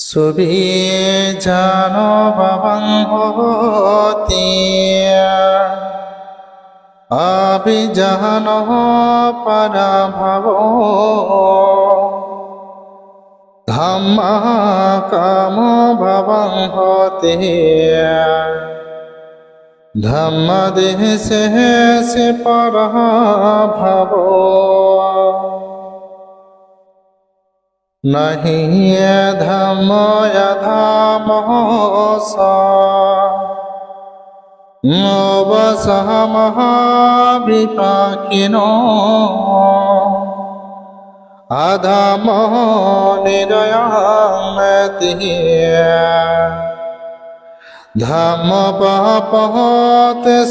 সুবি জানো বাবাং হতি আবি জানো পারা ভাব ধাম্মা কাম বাবাং হতি ধাম্ম দেহ সে পারা ভাব नहि धम्मो यथामः मोवसहमः विपाकिनो अधमः निरयमति धम्मपापहते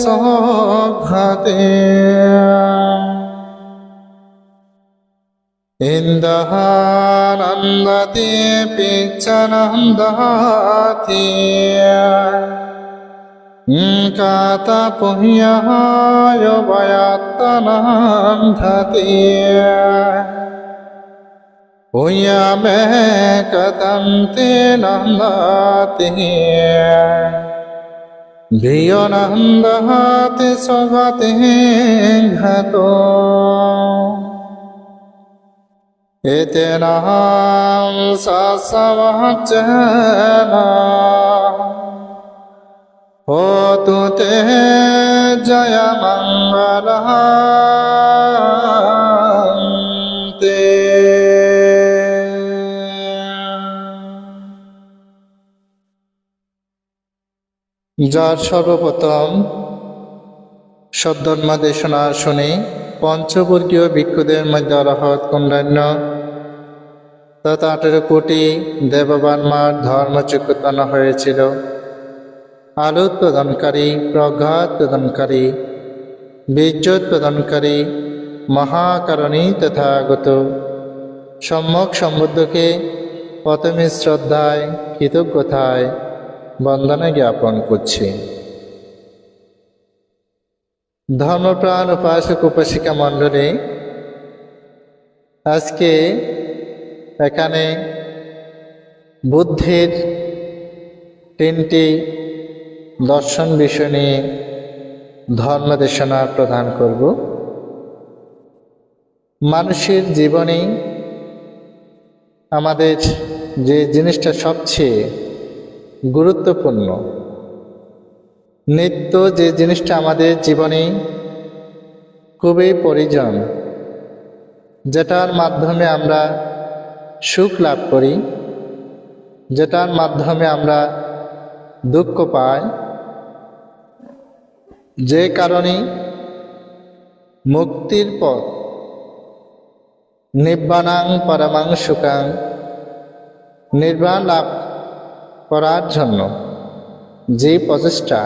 सघते इंदहानंदति पिच्छनंदति काता पुह्याय वयत्तनंदति पुह्यमे कथन्ते नंदति धियोनंदति स्वगति घतो एतेनाहं सत्सवचन होतु ते जयमङ्गलः ते। যার সর্বপ্রথম সদ্ধর্ম দেশনা শুনে পঞ্চবর্গীয় ভিক্ষুদের মধ্যে অরহৎ কুণ্ডান্য তথা 18 কোটি দেববর্মার ধর্মচক্ষুতন হয়েছিল। আলোক প্রদানকারী, প্রজ্ঞাত প্রদানকারী, বীর্যত প্রদানকারী, মহাকারণী তথাগত সম্যক সম্বুদ্ধকে প্রথমে শ্রদ্ধায় কৃতজ্ঞতায় বন্দনা জ্ঞাপন করছি। ধর্মপ্রাণ উপাসক উপাসিকা মণ্ডলী, আজকে এখানে বুদ্ধের 3টি দর্শন বিষয় নিয়ে ধর্মদেশনা প্রদান করব। মানুষের জীবনে আমাদের যে জিনিসটা সবচেয়ে গুরুত্বপূর্ণ, নিত্য যে জিনিসটা আমাদের জীবনে খুবই প্রয়োজন, যেটার মাধ্যমে আমরা সুখ লাভ করি, যেটার মাধ্যমে আমরা দুঃখ পাই, যে কারণে মুক্তির পথ নিব্বানাং পরমাং সুখাং, নির্বাণ লাভ করার জন্য যে প্রচেষ্টা,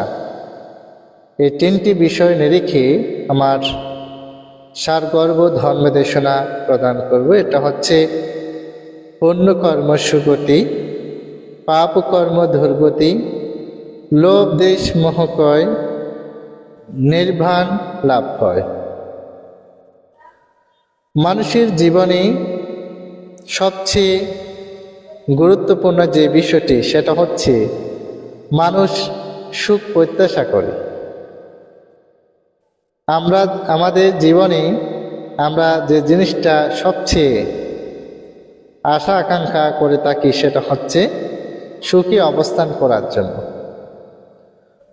এই 3টি বিষয় নিরিখে আমার সারগর্ভ ধর্মদেশনা প্রদান করব। এটা হচ্ছে পুণ্যকর্ম সুগতি, পাপকর্ম দুর্গতি, লোভ দেশ মোহকয়, নির্বাণ লাভ হয়। মানুষের জীবনে সবচেয়ে গুরুত্বপূর্ণ যে বিষয়টি, সেটা হচ্ছে মানুষ সুখ প্রত্যাশা করে। আমরা আমাদের জীবনে আমরা যে জিনিসটা সবচেয়ে আশা আকাঙ্ক্ষা করে থাকি, সেটা হচ্ছে সুখী অবস্থান করার জন্য।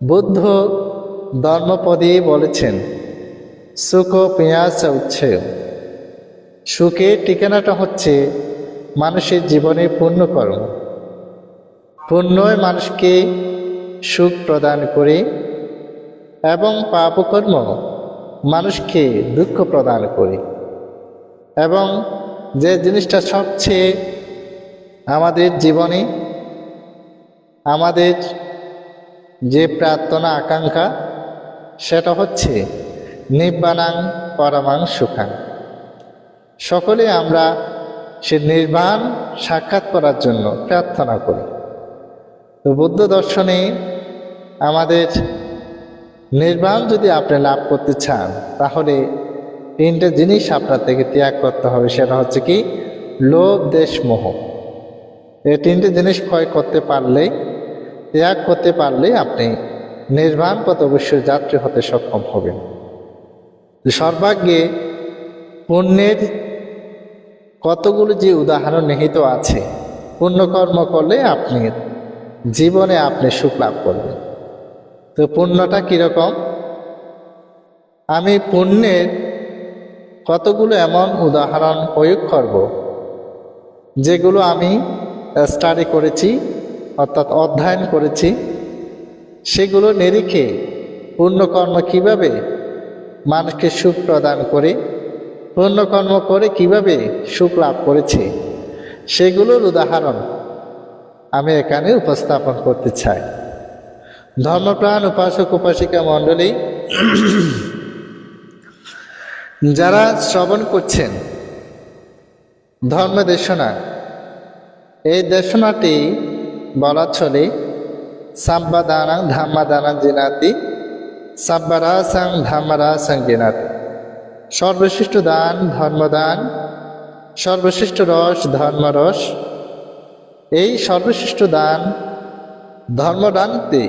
বুদ্ধ ধর্মপদে বলেছেন, সুখ পিয়াস উচ্ছেয়, সুখের ঠিকানাটা হচ্ছে মানুষের জীবনে পুণ্যকর্ম। পুণ্যই মানুষকে সুখ প্রদান করে এবং পাপকর্ম মানুষকে দুঃখ প্রদান করে। এবং যে জিনিসটা সবচেয়ে আমাদের জীবনে আমাদের যে প্রার্থনা আকাঙ্ক্ষা, সেটা হচ্ছে নিব্বানাং পরমাং সুখাং। সকলে আমরা সে নির্বাণ সাক্ষাৎ করার জন্য প্রার্থনা করি। তো বুদ্ধ দর্শনে আমাদের নির্বাণ যদি আপনি লাভ করতে চান, তাহলে 3টে জিনিস আপনার থেকে ত্যাগ করতে হবে। সেটা হচ্ছে কি? লোভ দেশ মোহ। এই তিনটে জিনিস ক্ষয় করতে পারলেই, ত্যাগ করতে পারলেই আপনি নির্বাণ পথ অবশ্যই যাত্রী হতে সক্ষম হবেন। সর্বাগ্যে পুণ্যের কতগুলো যে উদাহরণ নিহিত আছে, পুণ্যকর্ম করলে আপনি জীবনে আপনি সুখ লাভ করবেন। তো পুণ্যটা কীরকম? আমি পুণ্যের কতগুলো এমন উদাহরণ প্রয়োগ করব যেগুলো আমি স্টাডি করেছি, অর্থাৎ অধ্যয়ন করেছি। সেগুলো নিরিখে পুণ্যকর্ম কিভাবে মানুষকে সুখ প্রদান করে, পুণ্যকর্ম করে কিভাবে সুখ লাভ করেছে, সেগুলোর উদাহরণ আমি এখানে উপস্থাপন করতে চাই। ধর্মপ্রাণ উপাসক উপাসিকা মণ্ডলী, যারা শ্রবণ করছেন ধর্ম দেশনা, এই দেশনাটি বলা চলে সাব্বাদানাং ধাম্মাদানাং জিনাতি, সাব্বারাসাং ধাম্মারাসাং জিনাতি। সর্বশ্রেষ্ঠ দান ধর্মদান, সর্বশ্রেষ্ঠ রস ধর্মরস। এই সর্বশ্রেষ্ঠ দান ধর্মদানটি,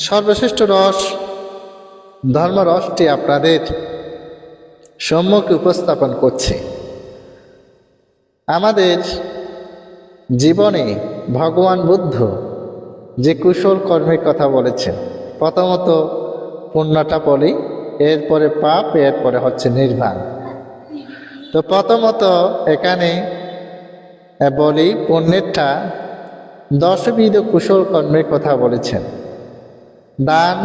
সর্বশ্রেষ্ঠ রস ধর্মরসটি আপনাদের সম্মুখে উপস্থাপন করছে। আমাদের জীবনে ভগবান বুদ্ধ যে কুশল কর্মের কথা বলেছেন, প্রথমত পুণ্যটা বলি, এরপরে পাপ, এরপরে হচ্ছে নির্বাণ। তো প্রথমত এখানে বলি পুণ্যেরটা 10বিধ কুশল কর্মের কথা বলেছেন। দান,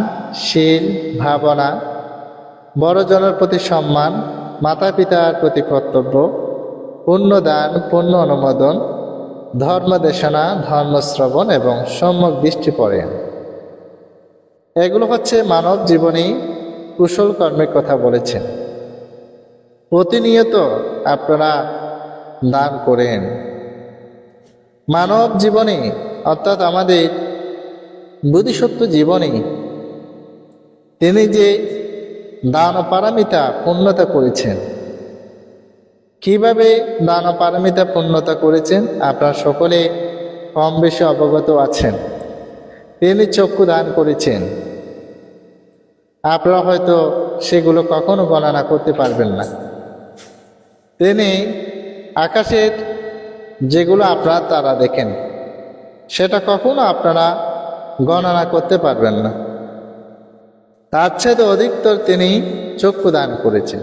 শীল, ভাবনা, বড়জনের প্রতি সম্মান, মাতা পিতার প্রতি কর্তব্য, পুণ্যদান, পুণ্য অনুমোদন, ধর্মদেশনা, ধর্মশ্রবণ এবং সম্যক দৃষ্টি পরায়ণ। এগুলো হচ্ছে মানব জীবনে কুশল কর্মের কথা বলেছেন। প্রতিনিয়ত আপনারা দান করেন। মানব জীবনে, অর্থাৎ আমাদের বুদ্ধিসত্ত্ব জীবনে তিনি যে দান পারমিতা পূর্ণতা করেছেন, কিভাবে দান পারমিতা পূর্ণতা করেছেন আপনারা সকলে কম বেশি অবগত আছেন। তিনি চক্ষু দান করেছেন, আপনারা হয়তো সেগুলো কখনো গণনা করতে পারবেন না। তিনি আকাশের যেগুলো আপনারা তারা দেখেন, সেটা কখনো আপনারা গণনা করতে পারবেন না। তার চেয়ে অধিকতর তিনি চক্ষু দান করেছেন,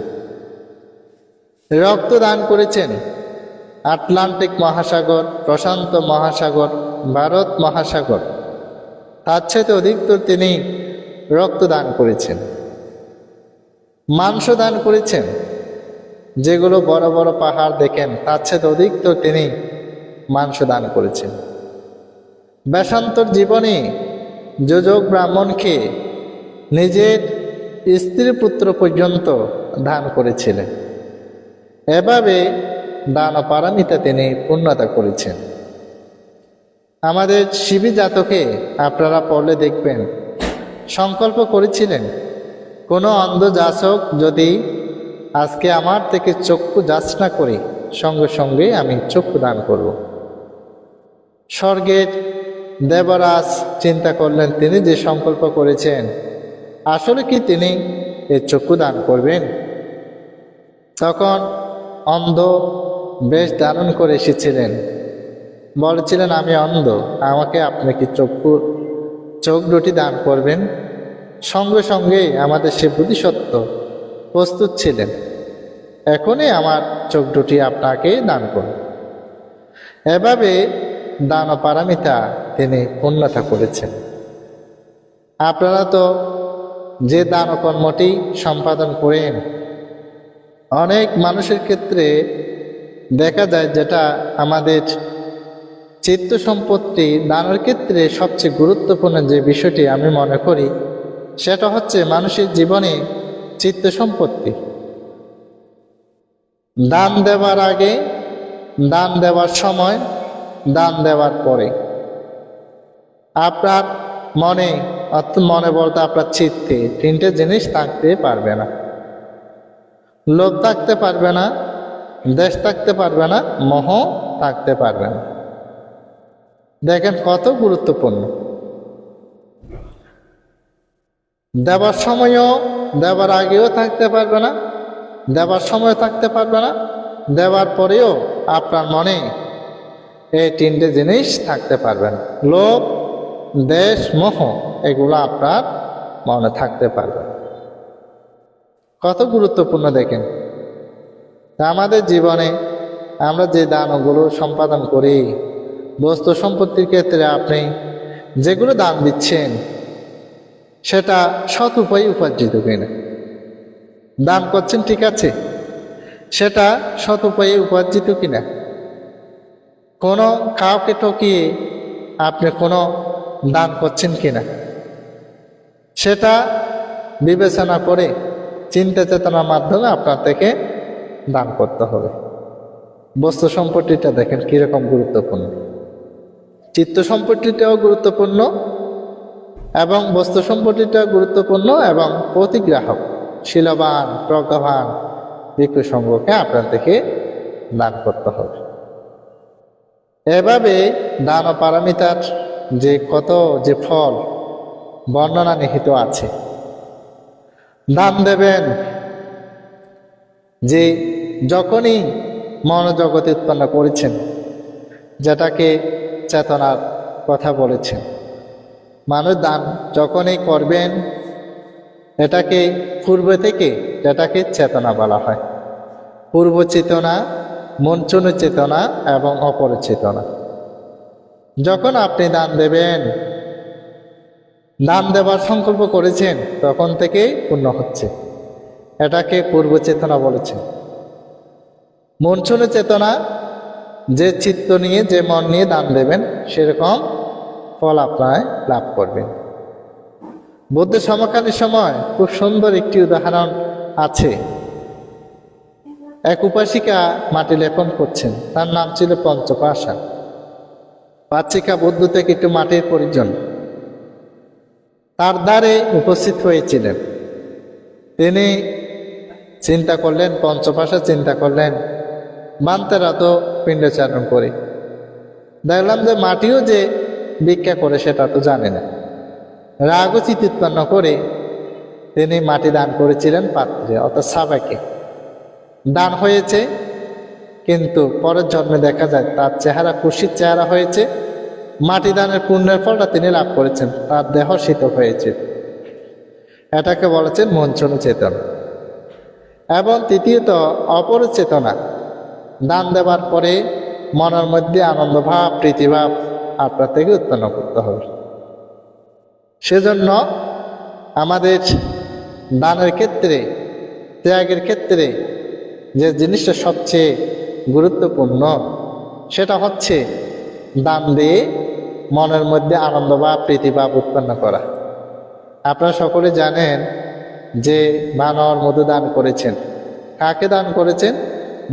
রক্ত দান করেছেন। আটলান্টিক মহাসাগর, প্রশান্ত মহাসাগর, ভারত মহাসাগর, তার চেয়ে অধিকতর তিনি রক্ত দান করেছেন। মাংস দান করেছেন, যেগুলো বড় বড় পাহাড় দেখেন, তার চেয়ে অধিকতর তিনি মাংস দান করেছেন। বেশান্তর জীবনে যোজক ব্রাহ্মণকে নিজের স্ত্রী পুত্র পর্যন্ত দান করেছিলেন। এভাবে দান পারমিতা তিনি পূর্ণতা করেছেন। আমাদের শিবী জাতকে আপনারা পড়লে দেখবেন, সংকল্প করেছিলেন কোনো অন্ধ যাচক যদি আজকে আমার থেকে চক্ষু যাচনা করে, সঙ্গে সঙ্গে আমি চক্ষু দান করব। স্বর্গের দেবরাজ চিন্তা করলেন, তিনি যে সংকল্প করেছেন আসলে কি তিনি এই চক্ষু দান করবেন? তখন অন্ধ বেশ ধারণ করে এসেছিলেন, বলেছিলেন আমি অন্ধ, আমাকে আপনি কি চোখ দুটি দান করবেন? সঙ্গে সঙ্গে আমাদের সে বুদ্ধিসত্ত্ব প্রস্তুত ছিলেন, এখনই আমার চোখ দুটি আপনাকে দান করুন। এভাবে দান পারমিতা তিনি পূর্ণতা করেছেন। আপনারা তো যে দান কর্মটি সম্পাদন করেন, অনেক মানুষের ক্ষেত্রে দেখা যায়, যেটা আমাদের চিত্ত সম্পত্তি দানের ক্ষেত্রে সবচেয়ে গুরুত্বপূর্ণ যে বিষয়টি আমি মনে করি, সেটা হচ্ছে মানুষের জীবনে চিত্ত সম্পত্তি। দান দেওয়ার আগে, দান দেওয়ার সময়, দান দেওয়ার পরে আপনার মনে বলতে আপনার চিত্তে তিনটে জিনিস থাকতে পারবে না। লোভ থাকতে পারবে না, দেশ থাকতে পারবে না, মোহ থাকতে পারবে না। দেখেন কত গুরুত্বপূর্ণ। দেবার সময়ও, দেবার আগেও থাকতে পারবে না, দেবার সময় থাকতে পারবে না, দেওয়ার পরেও আপনার মনে এই তিনটে জিনিস থাকতে পারবে না। লোভ, দেশ, মোহ, এগুলো আপনার মনে থাকতে পারবে না। কত গুরুত্বপূর্ণ দেখেন। আমাদের জীবনে আমরা যে দানগুলো সম্পাদন করি, বস্তু সম্পত্তির ক্ষেত্রে আপনি যেগুলো দান দিচ্ছেন সেটা সৎ উপায়ে উপার্জিত কিনা। দান করছেন ঠিক আছে, সেটা সৎ উপায়ে উপার্জিত কিনা। কোনো কাউকে ঠকিয়ে আপনি কোনো দান করছেন কিনা, সেটা বিবেচনা করে চিন্তা চেতনার মাধ্যমে আপনার থেকে দান করতে হবে। বস্তু সম্পত্তিটা দেখেন কীরকম গুরুত্বপূর্ণ, চিত্ত সম্পত্তিটাও গুরুত্বপূর্ণ এবং বস্তু সম্পত্তিটাও গুরুত্বপূর্ণ, এবং প্রতিগ্রাহক শীলবান প্রজ্ঞাবান ভিক্ষু সংঘকে আপনার থেকে দান করতে হবে। এভাবে দান ও পারমিতার যে কত যে ফল বর্ণনা নিহিত আছে। দান দেবেন যে যখনই মনোজগতে উৎপন্ন করেছেন, যেটাকে চেতনার কথা বলেছেন। মানুষ দান যখনই করবেন, এটাকে পূর্ব থেকে, যেটাকে চেতনা বলা হয়। পূর্ব চেতনা, মঞ্চন চেতনা এবং অপর চেতনা। যখন আপনি দান দেবেন, দান দেবার সংকল্প করেছেন, তখন থেকেই পূর্ণ হচ্ছে। এটাকে পূর্ব চেতনা বলেছে। মঞ্চন চেতনা, যে চিত্ত নিয়ে, যে মন নিয়ে দান দেবেন, সেরকম ফল আপনার লাভ করবেন। বুদ্ধের সমকালীন সময় খুব সুন্দর একটি উদাহরণ আছে। এক উপাসিকা মাটি লেপন করছেন, তার নাম ছিল পঞ্চপাশা। পাচিকা বুদ্ধ থেকে একটু মাটির প্রয়োজন, তার দ্বারে উপস্থিত হয়েছিলেন। তিনি চিন্তা করলেন, পঞ্চপাশা চিন্তা করলেন, বান্তেরা তো পিণ্ডচারণ করে, দেখলাম যে মাটিও যে ভিক্ষা করে সেটা তো জানে না। রাগ ও চিত উৎপন্ন করে তিনি মাটি দান করেছিলেন পাত্রে, অর্থাৎ সাবাকে। দান হয়েছে, কিন্তু পরের জন্মে দেখা যায় তার চেহারা খুশির চেহারা হয়েছে। মাটি দানের পুণ্যের ফলটা তিনি লাভ করেছেন, তার দেহ শীতল হয়েছে। এটাকে বলেছেন মঞ্চন চেতনা। এবং তৃতীয়ত অপর চেতনা, দান দেওয়ার পরে মনের মধ্যে আনন্দভাব, প্রীতিভাব আপনার থেকে উৎপন্ন করতে হবে। সেজন্য আমাদের দানের ক্ষেত্রে, ত্যাগের ক্ষেত্রে যে জিনিসটা সবচেয়ে গুরুত্বপূর্ণ, সেটা হচ্ছে দান দিয়ে মনের মধ্যে আনন্দভাব, প্রীতিভাব উৎপন্ন করা। আপনারা সকলে জানেন যে বানর মধু দান করেছেন। কাকে দান করেছেন?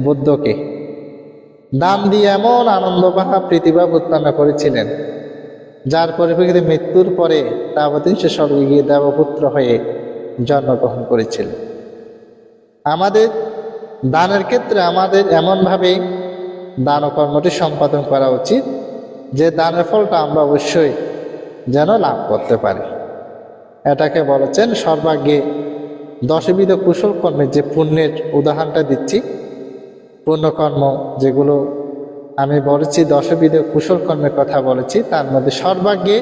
বুদ্ধকে। দান দিয়ে এমন আনন্দভাব, প্রীতিভাব উৎপন্ন করেছিলেন, যার পরিপ্রেক্ষিতে মৃত্যুর পরে তাবতীন সে স্বর্গে গিয়ে দেবপুত্র হয়ে জন্মগ্রহণ করেছিলেন। আমাদের দানের ক্ষেত্রে আমাদের এমনভাবে দান কর্মটি সম্পাদন করা উচিত যে দানের ফলটা আমরা অবশ্যই যেন লাভ করতে পারি। এটাকে বলেছেন সর্বাগ্যে দশবিধ কুশল কর্মের যে পুণ্যের উদাহরণটা দিচ্ছি। পুণ্যকর্ম যেগুলো আমি বলেছি, দশবিধ কুশল কর্মের কথা বলেছি, তার মধ্যে সর্বাগ্যে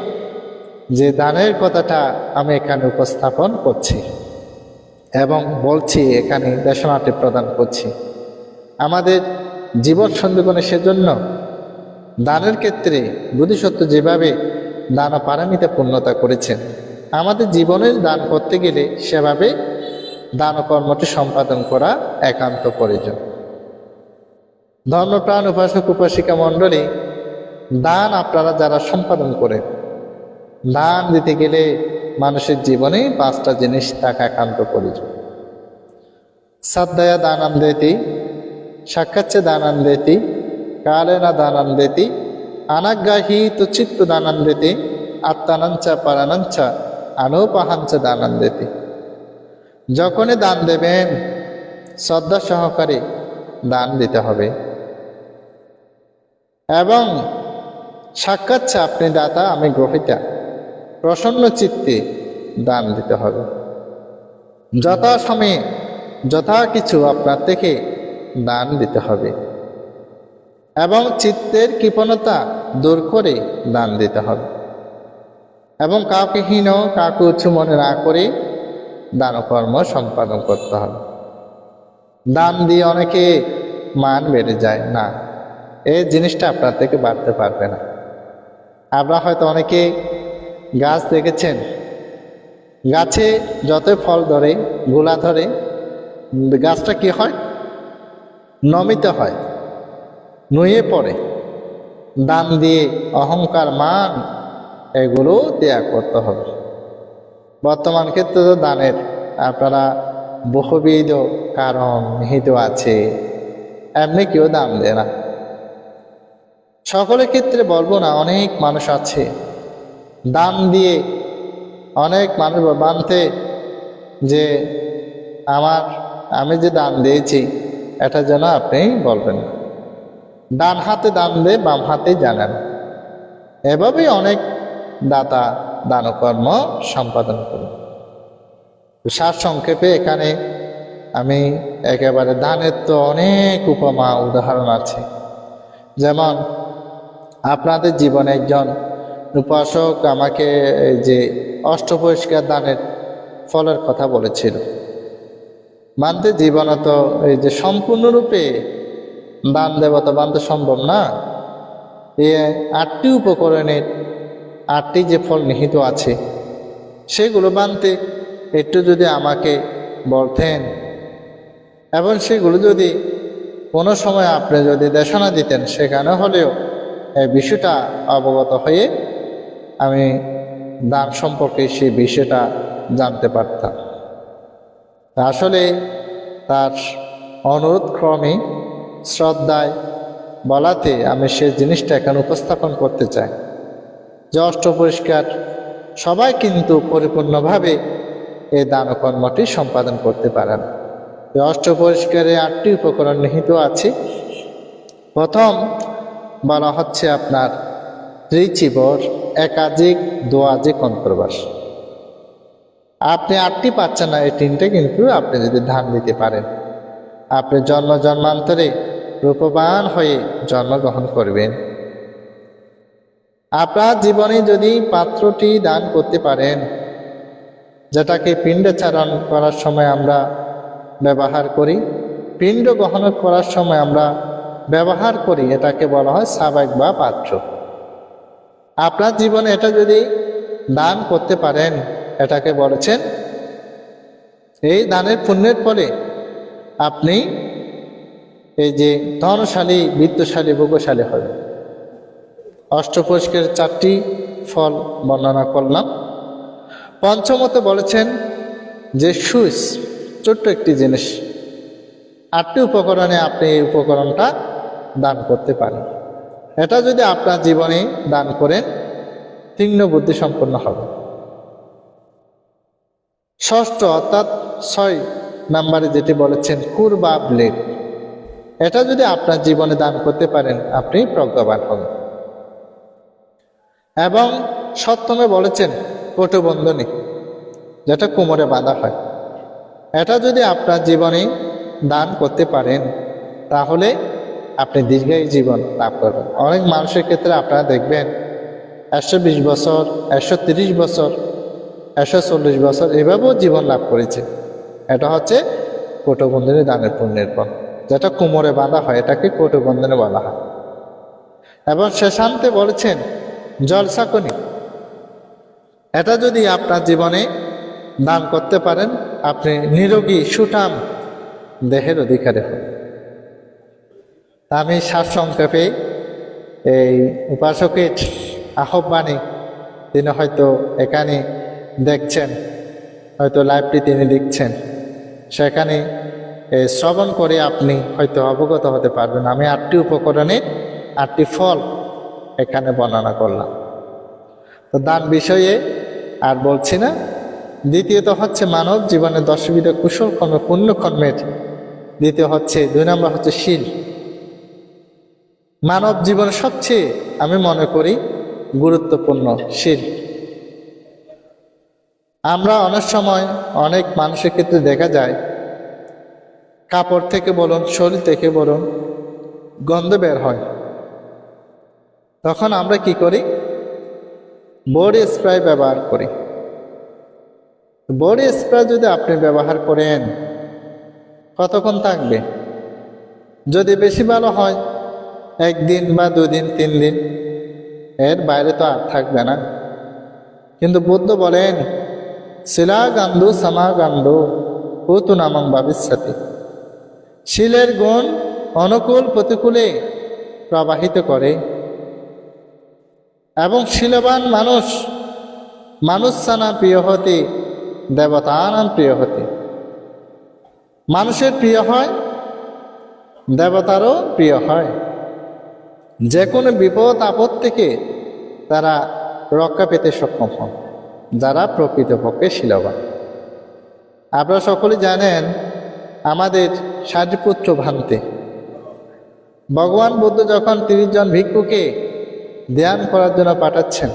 যে দানের কথাটা আমি এখানে উপস্থাপন করছি এবং বলছি, এখানে দেশনাট্যে প্রদান করছি। আমাদের জীবন সন্দীপনে সেজন্য দানের ক্ষেত্রে বোধিসত্ত্ব যেভাবে দান ও পারমিতা পূর্ণতা করেছেন, আমাদের জীবনে দান করতে গেলে সেভাবে দান ও কর্মটি সম্পাদন করা একান্ত প্রয়োজন। ধর্মপ্রাণ উপাসক উপাসিকা মণ্ডলী, দান আপনারা যারা সম্পাদন করেন, দান দিতে গেলে মানুষের জীবনে 5টা জিনিস থাকা একান্ত প্রয়োজন। শ্রদ্ধয়া দানান্দেতি, সাক্ষাৎসে দানান্দেতি, কালেনা দানান্দেতি, অনাগ্রাহী তুচিত্ত দানান্দেতি, আত্মানাঞ্চা পারানাঞ্চা অনুপাহাঞ্চা দানান্দেতি। যখনই দান দেবেন, শ্রদ্ধা সহকারে দান দিতে হবে এবং সাক্ষাৎ আপনি দাতা, আমি গ্রহীতা, প্রসন্ন চিত্তে দান দিতে হবে। যথা সময়ে যথা কিছু আপনার থেকে দান দিতে হবে এবং চিত্তের কৃপণতা দূর করে দান দিতে হবে এবং কাউকে হীন কাউকে উঁচু মনে না করে দানকর্ম সম্পাদন করতে হবে। দান দিয়ে অনেকে মান বেড়ে যায় না, এই জিনিসটা আপনার থেকে বাড়তে পারবে না। আপনারা হয়তো অনেকে গাছ দেখেছেন, গাছে যতই ফল ধরে, গোলা ধরে, গাছটা কি হয়? নমিত হয়, নুয়ে পড়ে। দান দিয়ে অহংকার, মান এগুলো ত্যাগ করতে হবে। বর্তমান ক্ষেত্রে তো দানের আপনারা বহুবিধ কারণ নিহিত আছে, এমনি কেউ দান দেয় না। সকলের ক্ষেত্রে বলবো না, অনেক মানুষ আছে দান দিয়ে অনেক মানুষ বানতে যে আমি যে দান দিয়েছি এটা যেন আপনি বলবেন না। ডান হাতে দান দিয়ে বাম হাতে জানেন, এভাবেই অনেক দাতা দানকর্ম সম্পাদন করুন। সারসংক্ষেপে এখানে আমি একেবারে দানের তো অনেক উপমা উদাহরণ আছে। যেমন আপনাদের জীবনে একজন উপাসক আমাকে যে অষ্টপরিষ্কার দানের ফলের কথা বলেছিল। মানতে জীবনে তো এই যে সম্পূর্ণরূপে দান দেওয়া তো মানতে সম্ভব না। এই 8টি উপকরণের 8টি যে ফল নিহিত আছে সেগুলো মানতে একটু যদি আমাকে বলতেন এবং সেগুলো যদি কোনো সময় আপনি যদি দেশনা দিতেন, সেখানে হলেও এই বিষয়টা অবগত হয়ে আমি দান সম্পর্কে সেই বিষয়টা জানতে পারতাম। আসলে তার অনুরোধ ক্রমে শ্রদ্ধায় বলাতে আমি সেই জিনিসটা এখানে উপস্থাপন করতে চাই যে অষ্টপরিষ্কার সবাই কিন্তু পরিপূর্ণভাবে এই দানকর্মটি সম্পাদন করতে পারেন। অষ্টপরিষ্কারে 8টি উপকরণ নিহিত আছে। প্রথম বলা হচ্ছে আপনার ত্রিচিবর, একাধিক, দ্বাধিক অন্তর্বাস। আপনি 8টি পাচ্ছেন না, এই 3টে কিন্তু আপনি যদি ধান দিতে পারেন, আপনি জন্ম জন্মান্তরে রূপবান হয়ে জন্মগ্রহণ করবেন। আপনার জীবনে যদি পাত্রটি দান করতে পারেন, যেটাকে পিণ্ডচারণ করার সময় আমরা ব্যবহার করি, পিণ্ড গ্রহণ করার সময় আমরা ব্যবহার করি, এটাকে বলা হয় সাবাইক বা পাত্র। আপনার জীবনে এটা যদি দান করতে পারেন, এটাকে বলেছেন এই দানের পুণ্যের ফলে আপনি এই যে ধনশালী, বিত্তশালী, ভোগশালী হবে। অষ্টপরিষ্কারের 4টি ফল বর্ণনা করলাম। পঞ্চমত বলেছেন যে সুইচ, ছোট্ট একটি জিনিস, 8টি উপকরণে আপনি এই উপকরণটা দান করতে পারেন। এটা যদি আপনার জীবনে দান করেন, তীক্ষ্ণ বুদ্ধি সম্পন্ন হবে। ষষ্ঠ অর্থাৎ 6 নম্বরে যেটি বলেছেন কুর বা ব্লেড, এটা যদি আপনার জীবনে দান করতে পারেন, আপনি প্রজ্ঞাবান হবেন। এবং সপ্তমে বলেছেন কটুবন্ধনী, যেটা কোমরে বাঁধা হয়, এটা যদি আপনার জীবনে দান করতে পারেন তাহলে আপনি দীর্ঘায়ু জীবন লাভ করবেন। অনেক মানুষের ক্ষেত্রে আপনারা দেখবেন 120 বছর, 130 বছর, 140 বছর এভাবেও জীবন লাভ করেছে। এটা হচ্ছে কটুবন্ধনী দানের পুণ্যের ফল, যেটা কোমরে বাঁধা হয়, এটাকে কটুবন্ধনী বলা হয়। এবং শেষান্তে বলেছেন জলসাকনি, এটা যদি আপনার জীবনে দান করতে পারেন, আপনি নিরোগী সুঠাম দেহের অধিকারী হন। আমি সারসংক্ষেপে এই উপাসকের আহ্বানে, তিনি হয়তো এখানে দেখছেন, হয়তো লাইভটি তিনি দেখছেন, সেখানে শ্রবণ করে আপনি হয়তো অবগত হতে পারবেন। আমি 8টি উপকরণে 8টি ফল এখানে বর্ণনা করলাম। তো দান বিষয়ে আর বলছি না। দ্বিতীয়ত হচ্ছে মানব জীবনে 10বিধ কুশল কর্ম, পুণ্যকর্মের দ্বিতীয় হচ্ছে 2 নম্বর হচ্ছে শীল। মানব জীবনে সবচেয়ে আমি মনে করি গুরুত্বপূর্ণ শিরক। আমরা অনেক সময় অনেক মানুষের ক্ষেত্রে দেখা যায় কাপড় থেকে বলুন, শরীর থেকে বলুন, গন্ধ বের হয়। তখন আমরা কি করি? বডি স্প্রে ব্যবহার করি। বডি স্প্রে যদি আপনি ব্যবহার করেন কতক্ষণ থাকবে? যদি বেশি ভালো হয় 1 দিন বা 2 দিন 3 দিন, এর বাইরে তো আর থাকবে না। কিন্তু বুদ্ধ বলেন শিলা গান্ধু সমা গান্ধু পুতু নামং ভবিষ্যতি। শিলের গুণ অনুকূল প্রতিকূলে প্রবাহিত করে এবং শিলবান মানুষসানা প্রিয় হতে দেবতানাম প্রিয় হতে। মানুষের প্রিয় হয়, দেবতারও প্রিয় হয়। যে কোনো বিপদ আপদ থেকে তারা রক্ষা পেতে সক্ষম হন যারা প্রকৃতপক্ষে শিলবান। আপনারা সকলে জানেন আমাদের সারিপুত্র ভ্রান্তে ভগবান বুদ্ধ যখন 30 জন ভিক্ষুকে ধ্যান করার জন্য পাঠাচ্ছেন,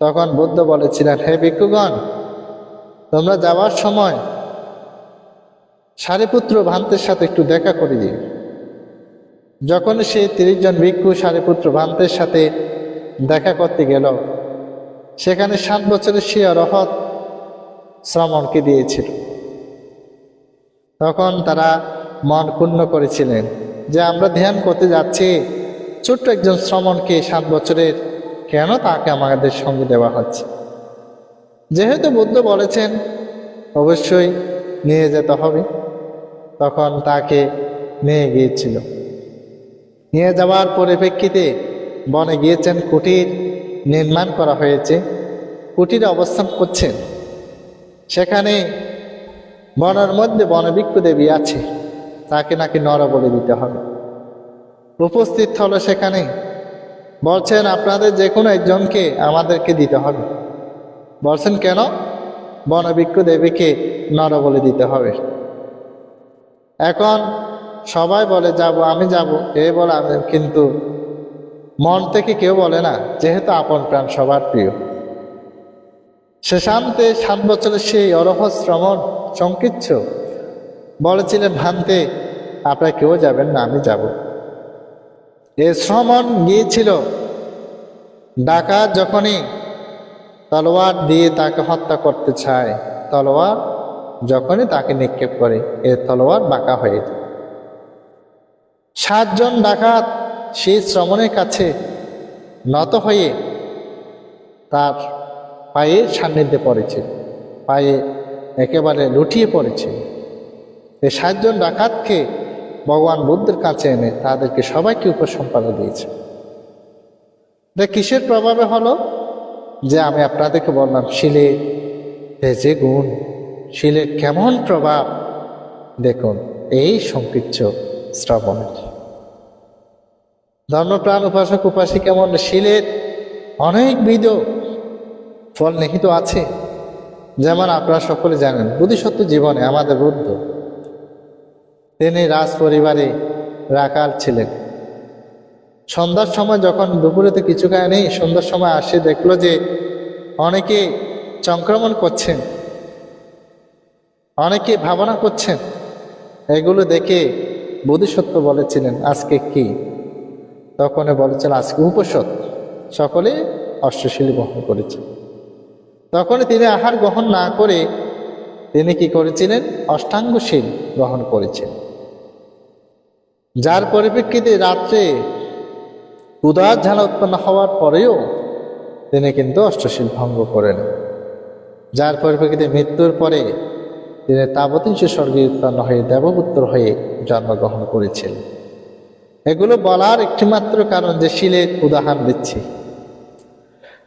তখন বুদ্ধ বলেছিলেন, হে ভিক্ষুগণ, তোমরা যাওয়ার সময় সারিপুত্র ভ্রান্তের সাথে একটু দেখা করে দিও। যখন সে 30 জন ভিক্ষু সারিপুত্র ভ্রান্তের সাথে দেখা করতে গেল, সেখানে 7 বছরের সে অরহৎ শ্রমণকে দিয়েছিল। তখন তারা মন ক্ষুণ্ণ করেছিলেন যে আমরা ধ্যান করতে যাচ্ছি, ছোট্ট একজন শ্রমণকে 7 বছরের, কেন তাকে আমাদের সঙ্গে দেওয়া হচ্ছে? যেহেতু বুদ্ধ বলেছেন অবশ্যই নিয়ে যেতে হবে, তখন তাকে নিয়ে গিয়েছিল। নিয়ে যাওয়ার পরিপ্রেক্ষিতে বনে গিয়েছেন, কুটির নির্মাণ করা হয়েছে, কুটিরে অবস্থান করছেন। সেখানে বনের মধ্যে বনভিক্ষু দেবী আছে, তাকে নাকি নরবলি দিতে হবে। উপস্থিত হলো সেখানে, বলছেন আপনাদের যে কোনো একজনকে আমাদেরকে দিতে হবে। বলছেন কেন? বনভিক্ষু দেবীকে নরবলি দিতে হবে। এখন সবাই বলে যাব, আমি যাব, এ বলে আমি, কিন্তু মন থেকে কেউ বলে না, যেহেতু আপন প্রাণ সবার প্রিয়। শেষান্তে 7 বছরের সেই অরহৎ শ্রমণ সংকিচ্ছ বলেছিলেন, ভ্রান্তে আপনারা কেউ যাবেন না, আমি যাব। এ শ্রমণ গিয়েছিল। ডাকাত যখনই তলোয়ার দিয়ে তাকে হত্যা করতে চায়, তলোয়ার যখনই তাকে নিক্ষেপ করে, এ তলোয়ার বাঁকা হয়ে যায়। 7 জন ডাকাত সেই শ্রমণের কাছে নত হয়ে তার পায়ের সান্নিধ্যে পড়েছিল, পায়ে একেবারে লুটিয়ে পড়েছিল। এই 7 জন ডাকাতকে ভগবান বুদ্ধের কাছে এনে তাদেরকে সবাইকে উপসম্পাদন দিয়েছে। কিসের প্রভাবে হলো? যে আমি আপনাদেরকে বললাম শিলের যে গুণ, শিলের কেমন প্রভাব দেখুন এই সংকীর্ণ শ্রবণের। ধর্মপ্রাণ উপাসক উপাসিকা কেমন শিলের অনেকবিধ ফল নিহিত আছে। যেমন আপনারা সকলে জানেন বোধিসত্ত্ব জীবনে আমাদের বুদ্ধ, তিনি রাজ পরিবারে রাখাল ছিলেন। সন্ধ্যার সময় যখন দুপুরে তো কিছু খায়নি, সন্ধ্যার সময় আসে দেখলো যে অনেকে সংক্রমণ করছেন, অনেকে ভাবনা করছেন। এগুলো দেখে বোধিসত্ত্ব বলেছিলেন আজকে কি? তখন বলেছেন আজকে উপসৎ, সকলে অষ্টশীল গ্রহণ করেছে। তখন তিনি আহার গ্রহণ না করে তিনি কি করেছিলেন? অষ্টাঙ্গশীল গ্রহণ করেছেন। যার পরিপ্রেক্ষিতে রাত্রে উদার ঝালা উৎপন্ন হওয়ার পরেও তিনি কিন্তু অষ্টশীল ভঙ্গ করেন। যার পরিপ্রেক্ষিতে মৃত্যুর পরে তিনি তাবতীংশ স্বর্গে উৎপন্ন হয়ে দেবপুত্র হয়ে জন্মগ্রহণ করেছিলেন। এগুলো বলার একটিমাত্র কারণ যে শিলের উদাহরণ দিচ্ছি।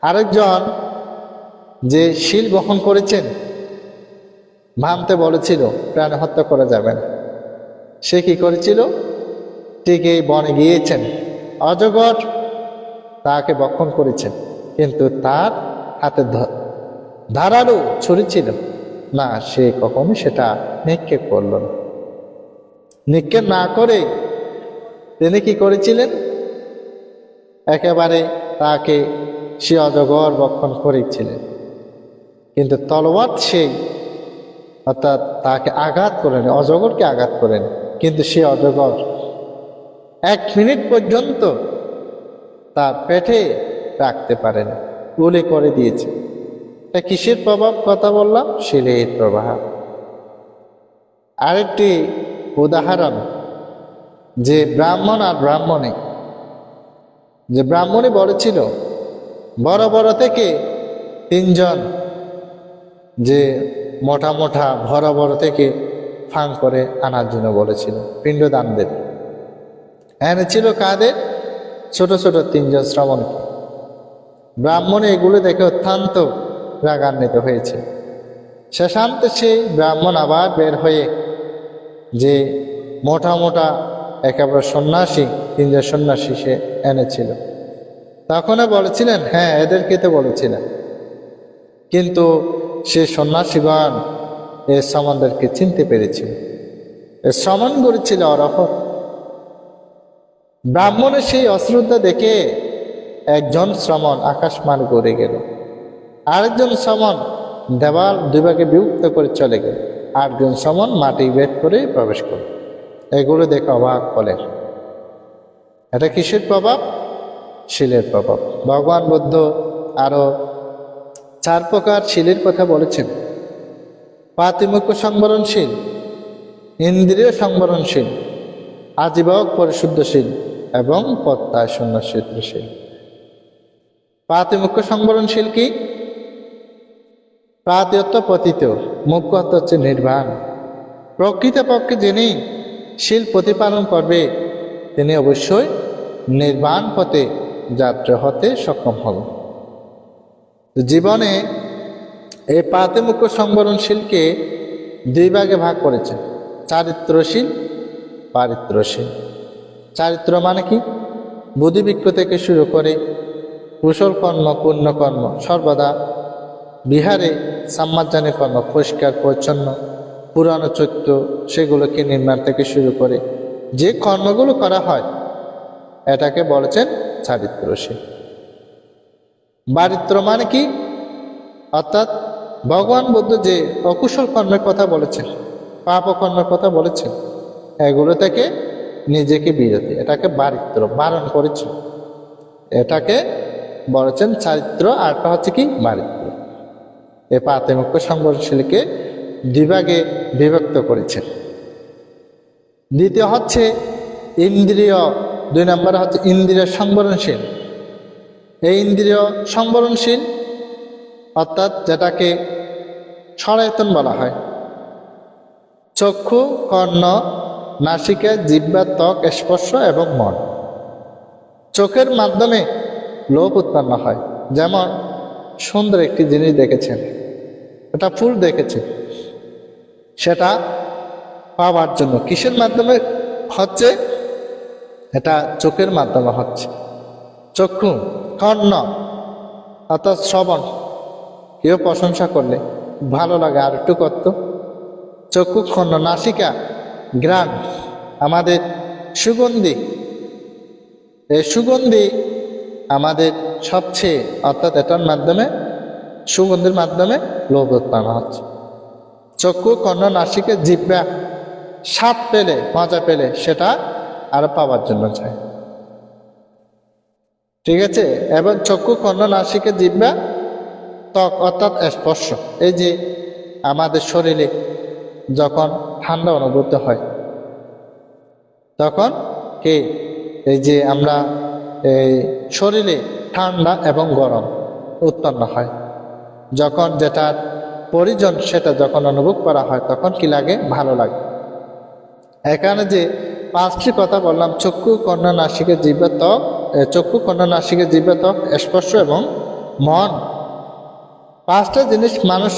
আরেকজন যে শিল গ্রহণ করেছেন, ভাবতে বলেছিল প্রাণে হত্যা করা যাবে না, সে কি করেছিল? ঠিক এই বনে গিয়েছেন, অজগর তাকে ভক্ষণ করেছেন, কিন্তু তার হাতে ধারালো ছুরি ছিল না, সে কখনো সেটা নিক্ষেপ করল না। নিক্ষেপ না করে তিনি কি করেছিলেন? একেবারে তাকে সে অজগর ভক্ষণ করেছিলেন, কিন্তু তলোয়ার সেই অর্থাৎ তাকে আঘাত করেন, অজগরকে আঘাত করেন, কিন্তু সে অজগর 1 মিনিট পর্যন্ত তার পেটে রাখতে পারেন, গুলি করে দিয়েছে। তা কিসের প্রভাব কথা বললাম? শিলের প্রভাব। আরেকটি উদাহরণ, যে ব্রাহ্মণ আর ব্রাহ্মণী, যে ব্রাহ্মণী বলেছিল বড় বড় থেকে 3 জন যে মোটা মোটা বড় বড় থেকে ফাং করে আনার জন্য বলেছিল, পিণ্ডদান দেবে। এনেছিল কাদের? ছোট ছোট 3 জন শ্রমণকে। ব্রাহ্মণী এগুলো দেখে অত্যন্ত রাগান্বিত হয়েছে। শেষান্তে সেই ব্রাহ্মণ আবার বের হয়ে যে মোটা মোটা একেবারে সন্ন্যাসী 3 জন সন্ন্যাসী সে এনেছিল, তখন বলেছিলেন হ্যাঁ এদেরকে তো বলেছিলেন, কিন্তু সে সন্ন্যাসীগণ এ শ্রমণদেরকে চিনতে পেরেছিল। এ শ্রমণ করেছিল অরহর। ব্রাহ্মণের সেই অশ্রদ্ধা দেখে একজন শ্রমণ আকাশমান করে গেল, আরেকজন শ্রমণ দেওয়াল 2 ভাগে বিভক্ত করে চলে গেল, 8 জন শ্রমণ মাটি ভেদ করে প্রবেশ করল। এগুলো দেখে অবাক হলেন। এটা কিসের প্রভাব? শিলের প্রভাব। ভগবান বুদ্ধ আরো 4 প্রকার শিলের কথা বলেছেন: পাতিমুখ্য সংবরণশীল, ইন্দ্রিয় সংবরণশীল, আজীবক পরিশুদ্ধশীল এবং প্রত্যয় শূন্যশীল। পাতিমুখ্য সংবরণশীল কি? প্রাতি অর্থ পতিত, মুখ্য অর্থ হচ্ছে নির্বাণ। প্রকৃতপক্ষে যিনি শীল প্রতিপালন করবে তিনি অবশ্যই নির্বাণ পথে যাত্রা হতে সক্ষম হবেন। জীবনে এই পাতিমুখ্য সংবরণশীলকে 2 ভাগে ভাগ করেছেন: চারিত্রশীল, পারিত্রশীল। চারিত্র মানে কি? বুদ্ধিবৃক্ষ থেকে শুরু করে কুশল কর্ম, পুণ্যকর্ম, সর্বদা বিহারে সাম্মাজ্ঞানের কর্ম, পরিষ্কার পরিচ্ছন্ন পুরানো চৈত্য সেগুলোকে নির্মাণ থেকে শুরু করে যে কর্মগুলো করা হয় এটাকে বলেছেন চারিত্রশীল। বারিত্র মানে কি? অর্থাৎ ভগবান বুদ্ধ যে অকুশল কর্মের কথা বলেছেন, পাপ কর্মের কথা বলেছেন, এগুলো থেকে নিজেকে বিরতি, এটাকে বারিত্র, বারণ করেছেন, এটাকে বলেছেন চারিত্র। আরটা হচ্ছে কি? বারিত্র। এই পাতিমুখ্য সংবরণশীলকে 2 ভাগে বিভক্ত করেছেন। দ্বিতীয় হচ্ছে ইন্দ্রিয়, 2 নম্বরে হচ্ছে ইন্দ্রিয় সংবরণশীল। এই ইন্দ্রিয় সংবরণশীল অর্থাৎ যেটাকে সচেতন বলা হয়: চক্ষু, কর্ণ, নাসিকা, জিহ্বা, ত্বক, স্পর্শ এবং মন। চোখের মাধ্যমে লোভ উৎপন্ন হয়, যেমন সুন্দর একটি জিনিস দেখেছেন, এটা ফুল দেখেছেন, সেটা পাওয়ার জন্য কিসের মাধ্যমে হচ্ছে? এটা চোখের মাধ্যমে হচ্ছে। চক্ষু, কর্ণ অর্থাৎ শ্রবণ, কেউ প্রশংসা করলে ভালো লাগে আর একটু করত। চক্ষু, কর্ণ, নাসিকা, ঘ্রাণ, আমাদের সুগন্ধি, এই সুগন্ধি আমাদের সবচেয়ে, অর্থাৎ এটার মাধ্যমে, সুগন্ধির মাধ্যমে লোভ উৎপন্ন হচ্ছে। চক্ষু, কর্ণ, নাসিকা, জিহ্বা স্বাদ পেলে, মজা পেলে সেটা আরো পাওয়ার জন্য চায়, ঠিক আছে। এবং চক্ষু, কর্ণ, নাসিকা, জিহ্বা, ত্বক অর্থাৎ স্পর্শ। এই যে আমাদের শরীরে যখন ঠান্ডা অনুভূত হয় তখন কি এই যে আমরা এই শরীরে ঠান্ডা এবং গরম উৎপন্ন হয়, যখন যেটার প্রয়োজন সেটা যখন অনুভব করা হয় তখন কি লাগে? ভালো লাগে। এখানে যে 5টি কথা বললাম, চক্ষু, কর্ণ, নাসিকা, জিহ্বা, ত্বক, চক্ষু, কর্ণ, নাসিকা, জিহ্বা, ত্বক, স্পর্শ এবং মন, 5টা জিনিস মানুষ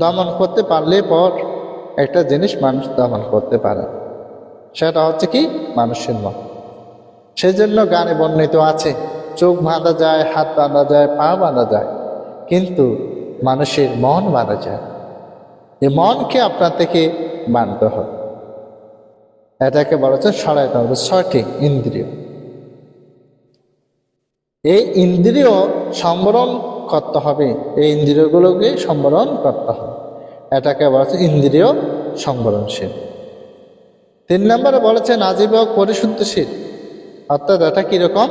দমন করতে পারলে পর একটা জিনিস মানুষ দমন করতে পারে, সেটা হচ্ছে কি? মানুষের মন। সেই জন্য গানে বর্ণিত আছে, চোখ বাঁধা যায়, হাত বাঁধা যায়, পা বাঁধা যায়, কিন্তু মানুষের মন বাঁধা যায়। এই মনকে আপনার থেকে বাঁধতে হবে। এটাকে বলা হচ্ছে সরাইতে হবে, 6টি ইন্দ্রিয়। এই ইন্দ্রিয় সম্বরণ করতে হবে, এই ইন্দ্রিয়গুলোকে সম্বরণ করতে হবে, এটাকে বলা হচ্ছে ইন্দ্রিয় সম্বরণশীল। 3 নম্বরে বলেছেন আজীবক পরিশুদ্ধশীল, অর্থাৎ এটা কীরকম?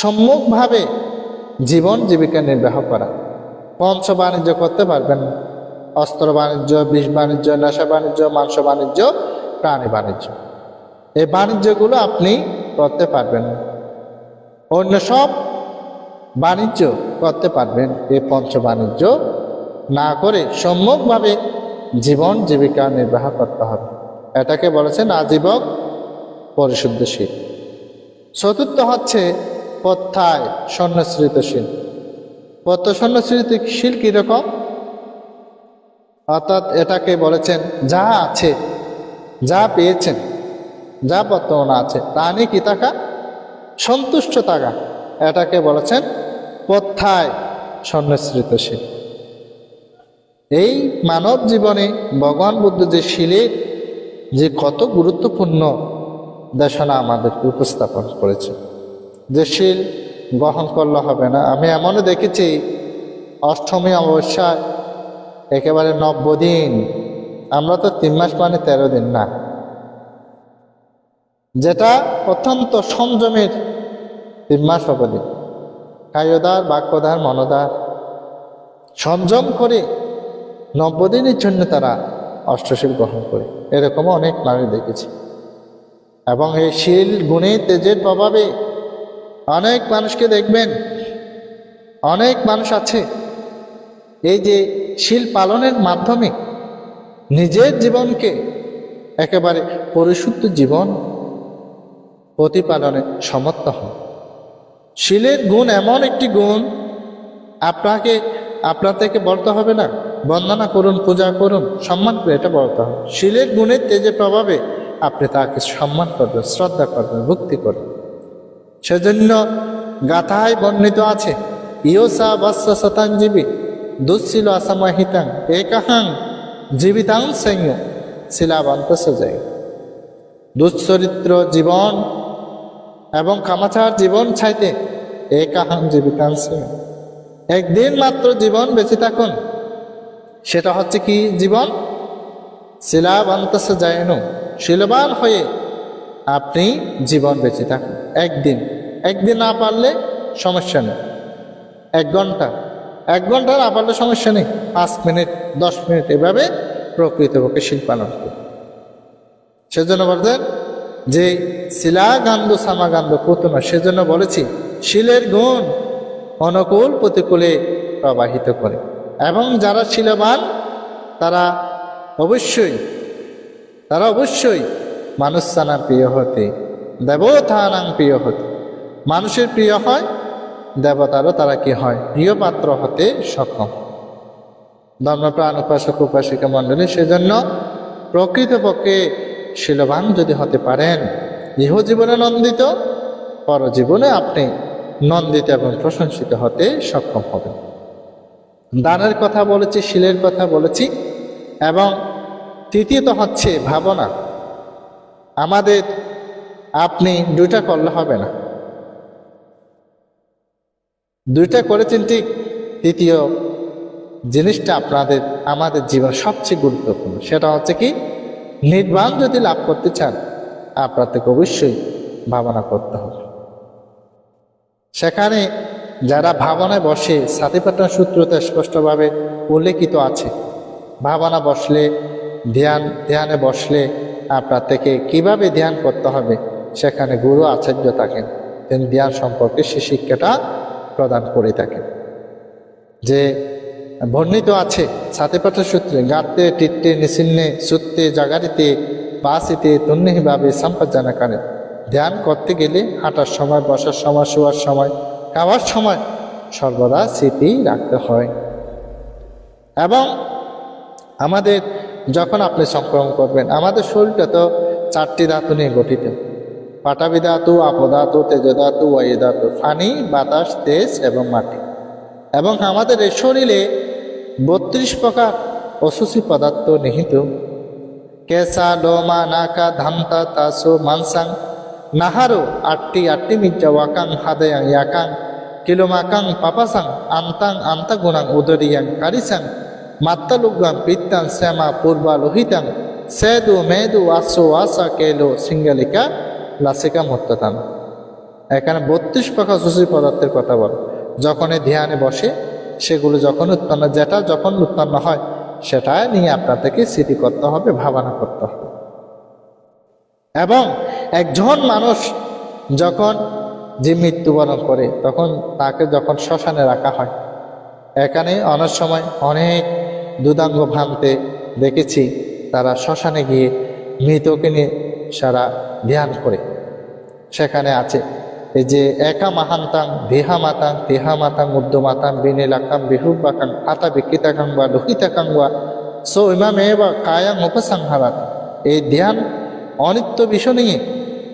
সম্মুখভাবে জীবন জীবিকা নির্বাহ করা। পঞ্চ বাণিজ্য করতে পারবেন, অস্ত্র বাণিজ্য, বিষ বাণিজ্য, নেশা বাণিজ্য, মাংস বাণিজ্য, প্রাণী বাণিজ্য, এই বাণিজ্যগুলো আপনি করতে পারবেন। অন্য সব বাণিজ্য করতে পারবেন, এই পঞ্চ বাণিজ্য না করে সম্মুখভাবে জীবন জীবিকা নির্বাহ করতে হবে, এটাকে বলেছেন আজীবক পরিশুদ্ধশীল। 4র্থ হচ্ছে প্রত্যায় সন্ন্যাসৃতশীল। সন্ন্যাসৃতশীল কীরকম? অর্থাৎ এটাকে বলেছেন যা আছে, যা পেয়েছেন, যা বর্তমানে আছে তা নিয়ে কি থাকা? সন্তুষ্ট থাকা, এটাকে বলেছেন প্রত্যায় সন্ন্যাসৃতশীল। এই মানব জীবনে ভগবান বুদ্ধ যে শীলের যে কত গুরুত্বপূর্ণ দেশনা আমাদেরকে উপস্থাপন করেছে, যে শীল গ্রহণ করলে হবে না। আমি এমনও দেখেছি অষ্টমী অমাবস্যায় একেবারে 90 দিন, আমরা তো 3 মাস মানে 13 দিন না, যেটা অত্যন্ত সংযমের 3 মাস অবধি কায়োদার বাক্যদার মনোদার সংযম করে 90 দিনের জন্য তারা অষ্টশীল গ্রহণ করে, এরকমও অনেক মানুষ দেখেছি। এবং এই শীল গুণে তেজের প্রভাবে অনেক মানুষকে দেখবেন, অনেক মানুষ আছে এই যে শীল পালনের মাধ্যমে নিজের জীবনকে একেবারে পরিশুদ্ধ জীবন প্রতিপালনে সমর্থ হন। শীলের গুণ এমন একটি গুণ, আপনার থেকে বলতে হবে না বন্দনা করুন, পূজা করুন, সম্মান করে, এটা বলতে হবে। শীলের গুণের তেজের প্রভাবে আপনি তাকে সম্মান করবেন, শ্রদ্ধা করবেন, ভক্তি করবেন। সেজন্য গাথায় বর্ণিত আছে ইয়োসা বৎস শতাঞ্জীবী দুঃশীল অসমাহিতাং একাহাং জীবিতাং সৈন্য শিলাবন্ত সজাই। দুশ্চরিত্র জীবন এবং কামাচার জীবন ছাইতে একাহাং জীবিতাং সৈন্য, একদিন মাত্র জীবন বেঁচে থাকুন, সেটা হচ্ছে কি জীবন? শিলাবন্ত সজায়নু, শিলবান হয়ে আপনি জীবন বেঁচে থাকুন। একদিন না পারলে সমস্যা নেই, 1 ঘন্টা না পারলে সমস্যা নেই, 5 মিনিট 10 মিনিট, এভাবে প্রকৃতপক্ষে শীল পালন করুন। সেজন্য বলতেন যে শিলা গান্ধ সামাগান্ধ পুতনা, সেজন্য বলেছি শীলের গুণ অনুকূল প্রতিকূলে প্রবাহিত করে। এবং যারা শিলবান তারা অবশ্যই মানুষসানার প্রিয় হতে, দেবতানাং প্রিয় হতে, মানুষের প্রিয় হয়, দেবতারও তারা কি হয়? প্রিয় পাত্র হতে সক্ষম। ধর্মপ্রাণ উপাসক উপাসিকা মণ্ডলী, সেজন্য প্রকৃতপক্ষে শীলবান যদি হতে পারেন, ইহ জীবনে নন্দিত, পরজীবনে আপনি নন্দিত এবং প্রশংসিত হতে সক্ষম হবেন। দানের কথা বলেছি, শীলের কথা বলেছি। এবং তৃতীয়ত হচ্ছে ভাবনা। আমাদের আপনি 2টা করলে হবে না, 2টা করেছেন ঠিক, তৃতীয় জিনিসটা আমাদের জীবন সবচেয়ে গুরুত্বপূর্ণ, সেটা হচ্ছে কি? নির্বাণ যদি লাভ করতে চান আপনাদেরকে অবশ্যই ভাবনা করতে হবে। সেখানে যারা ভাবনায় বসে, সাতিপাট্টান সূত্রতে স্পষ্টভাবে উল্লেখিত আছে, ভাবনা বসলে, ধ্যানে বসলে আপনার থেকে কিভাবে ধ্যান করতে হবে, সেখানে গুরু আচার্য থাকেন, তিনি ধ্যান সম্পর্কে সে শিক্ষাটা প্রদান করে থাকেন। যে বর্ণিত আছে সাতিপাট্টান সূত্রে, গাতে টিট্টে নিচিন্নে সুত্তে জাগারিতে বাসিতে তন্নিভাবে সম্পাদনা করেন। ধ্যান করতে গেলে হাঁটার সময়, বসার সময়, শোয়ার সময়, খাওয়ার সময় সর্বদা স্মৃতি রাখতে হয়। এবং আমাদের যখন আপনি সংক্রমণ করবেন, আমাদের শরীরটা তো 4টি ধাতু নিয়ে গঠিত, পাটাবি ধাতু, আপধাতু, তেজ ধাতু, বায়ু ধাতু, পানি, বাতাস, তেজ এবং মাটি। এবং আমাদের এই শরীরে 32 প্রকার অসুচি পদার্থ নিহিত। কেসা লোমা নাকা ধান্তা তাসো মানসাং নাহারো আটটি মির্জা ওয়াকাং হাদায়াং ইয়াকাং কিলোমাকাং পাপাসাং আন্তাং আন্তা গুণাং উদরিয়াং কারিসাং মাত্তালুগাং পিত্তাং শ্যামা পূর্বা লোহিতাং সেদু মেদু আসো আসা কেলো সিঙ্গালিকা লাসিকা মুত্তাতান। এখানে 32 প্রকার সুশী পদার্থের কথা বলে। যখন এই ধ্যানে বসে সেগুলো যখন যেটা যখন উৎপন্ন হয় সেটা নিয়ে আপনাদেরকে স্মৃতি করতে হবে, ভাবনা করতে হবে। এবং একজন মানুষ যখন যে মৃত্যুবরণ করে তখন তাকে যখন শ্মশানে রাখা হয়, এখানে অনেক সময় অনেক দুদাঙ্গ ভ্রান্তে দেখেছি তারা শ্মশানে গিয়ে মৃতকে নিয়ে সারা ধ্যান করে। সেখানে আছে এই যে একা মাহান্তাং দেহা মাতাং দেহা মাতাং উদ্যমাতাং বিনীলাকাং বিহুবাকাং আতা বিকৃতাকাং বা লোহিতাকাং বা সো ইমামে বা কায়াং উপসংহারাত। এই ধ্যান অনিত্য বিষয় নিয়ে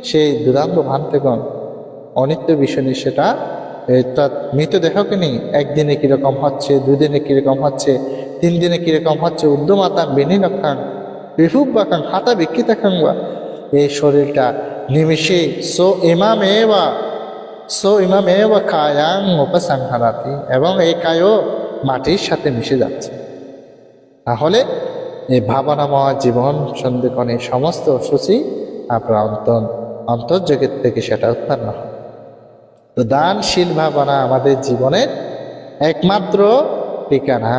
সেই দুদাঙ্গ ভ্রান্তেগণ অনিত্য বিষয় নিয়ে সেটা তার মৃতদেহকে নিয়ে একদিনে কীরকম হচ্ছে, দুদিনে কীরকম হচ্ছে, 3 দিনে কীরকম হচ্ছে, উদ্যমাতাং বিনীলাকাং বিহুবাকাং হাতা বিকৃতাকাং বা এই শরীরটা নিমিষে সো ইমামেবা কায়াং উপসংহারাতি এবং এই কায়ও মাটির সাথে মিশে যাচ্ছে। তাহলে এই ভাবনাময় জীবন সন্ধিক্ষণে সমস্ত সূচি আপনার অন্তর্জগৎ থেকে সেটা উৎপন্ন হয়। তো দানশীল ভাবনা আমাদের জীবনের একমাত্র ঠিকানা।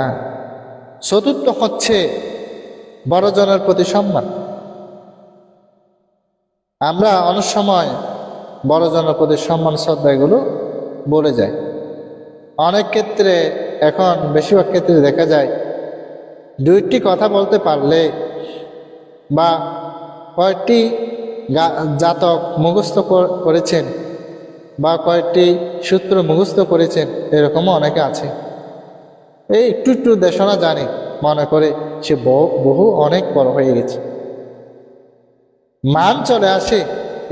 চতুর্থ হচ্ছে বড়জনের প্রতি সম্মান। আমরা অনেক সময় বড়জনের প্রতি সম্মান শ্রদ্ধা এগুলো বলে যায়। অনেক ক্ষেত্রে এখন বেশিরভাগ ক্ষেত্রে দেখা যায় 2টি কথা বলতে পারলে বা কয়েকটি জাতক মুখস্থ করেছেন বা কয়েকটি সূত্র মুখস্থ করেছেন, এরকমও অনেকে আছে। এই একটু দেশনা জানে মনে করে সে বহু অনেক বড় হয়ে গেছে। মান চলে আসে,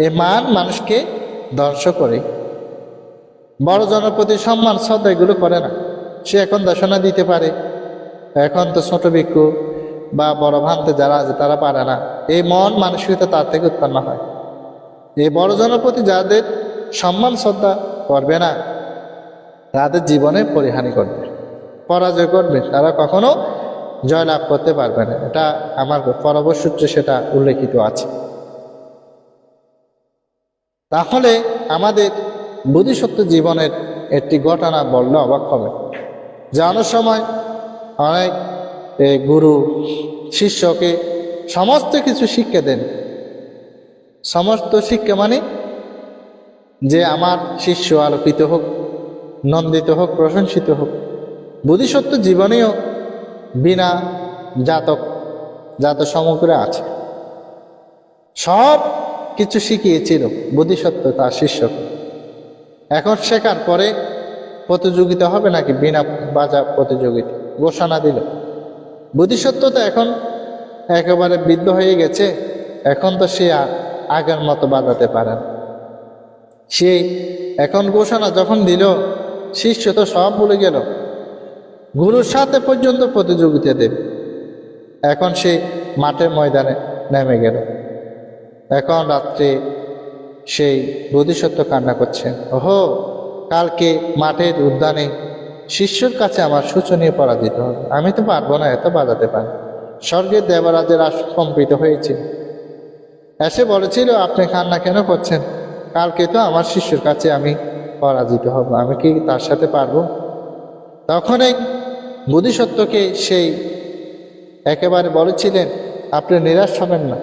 এই মান মানুষকে ধ্বংস করে। বড়জনের প্রতি সম্মান শ্রদ্ধা এগুলো করে না। সে এখন দেশনা দিতে পারে, এখন তো ছোট ভিক্ষু বা বড় ভ্রান্তে যারা আছে তারা পারে না। এই মন মানসিকতা তার থেকে উৎপন্ন হয়। এই বড়জনের প্রতি যাদের সম্মান শ্রদ্ধা করবে না তাদের জীবনে পরিহানি করবে, পরাজয় করবে, তারা কখনো জয়লাভ করতে পারবে না। এটা আমার পরবর্তী সূত্রে সেটা উল্লেখিত আছে। তাহলে আমাদের বোধিসত্ত্ব জীবনের একটি ঘটনা বললে অবাক হবে যে অনেক সময় অনেক গুরু শিষ্যকে সমস্ত কিছু শিক্ষা দেন। সমস্ত শিক্ষা মানে যে আমার শিষ্য আলোকিত হোক, নন্দিত হোক, প্রশংসিত হোক। বোধিসত্ত্ব জীবনেও বিনা জাত সমগ্র আছে, সব কিছু শিখিয়েছিল বোধিসত্ত্ব তার শিষ্যকে। এখন শেখার পরে প্রতিযোগিতা হবে নাকি বিনা বাজা প্রতিযোগিতা ঘোষণা দিল। বোধিসত্ত্ব তো এখন একেবারে বৃদ্ধ হয়ে গেছে, এখন তো সে আগের মতো বাজাতে পারে না। সে এখন ঘোষণা যখন দিল, শিষ্য তো সব ভুলে গেল, গুরুর সাথে পর্যন্ত প্রতিযোগিতা দেবে। এখন সে মাঠের ময়দানে নেমে গেল। এখন রাত্রে সেই বোধিসত্ত্ব কান্না করছেন, ওহো কালকে মাঠের উদ্যানে শিষ্যর কাছে আমার শোচনীয় পরাজিত হবে, আমি তো পারবো না, এত বাজাতে পারি। স্বর্গের দেবরাজের কম্পিত হয়েছে, এসে বলেছিল আপনি কান্না কেন করছেন, কালকে তো আমার শিষ্যর কাছে আমি পরাজিত হব, আমি কি তার সাথে পারবো? তখন এই বোধিসত্ত্বকে সেই একেবারে বলেছিলেন, আপনি নিরাশ হবেন না,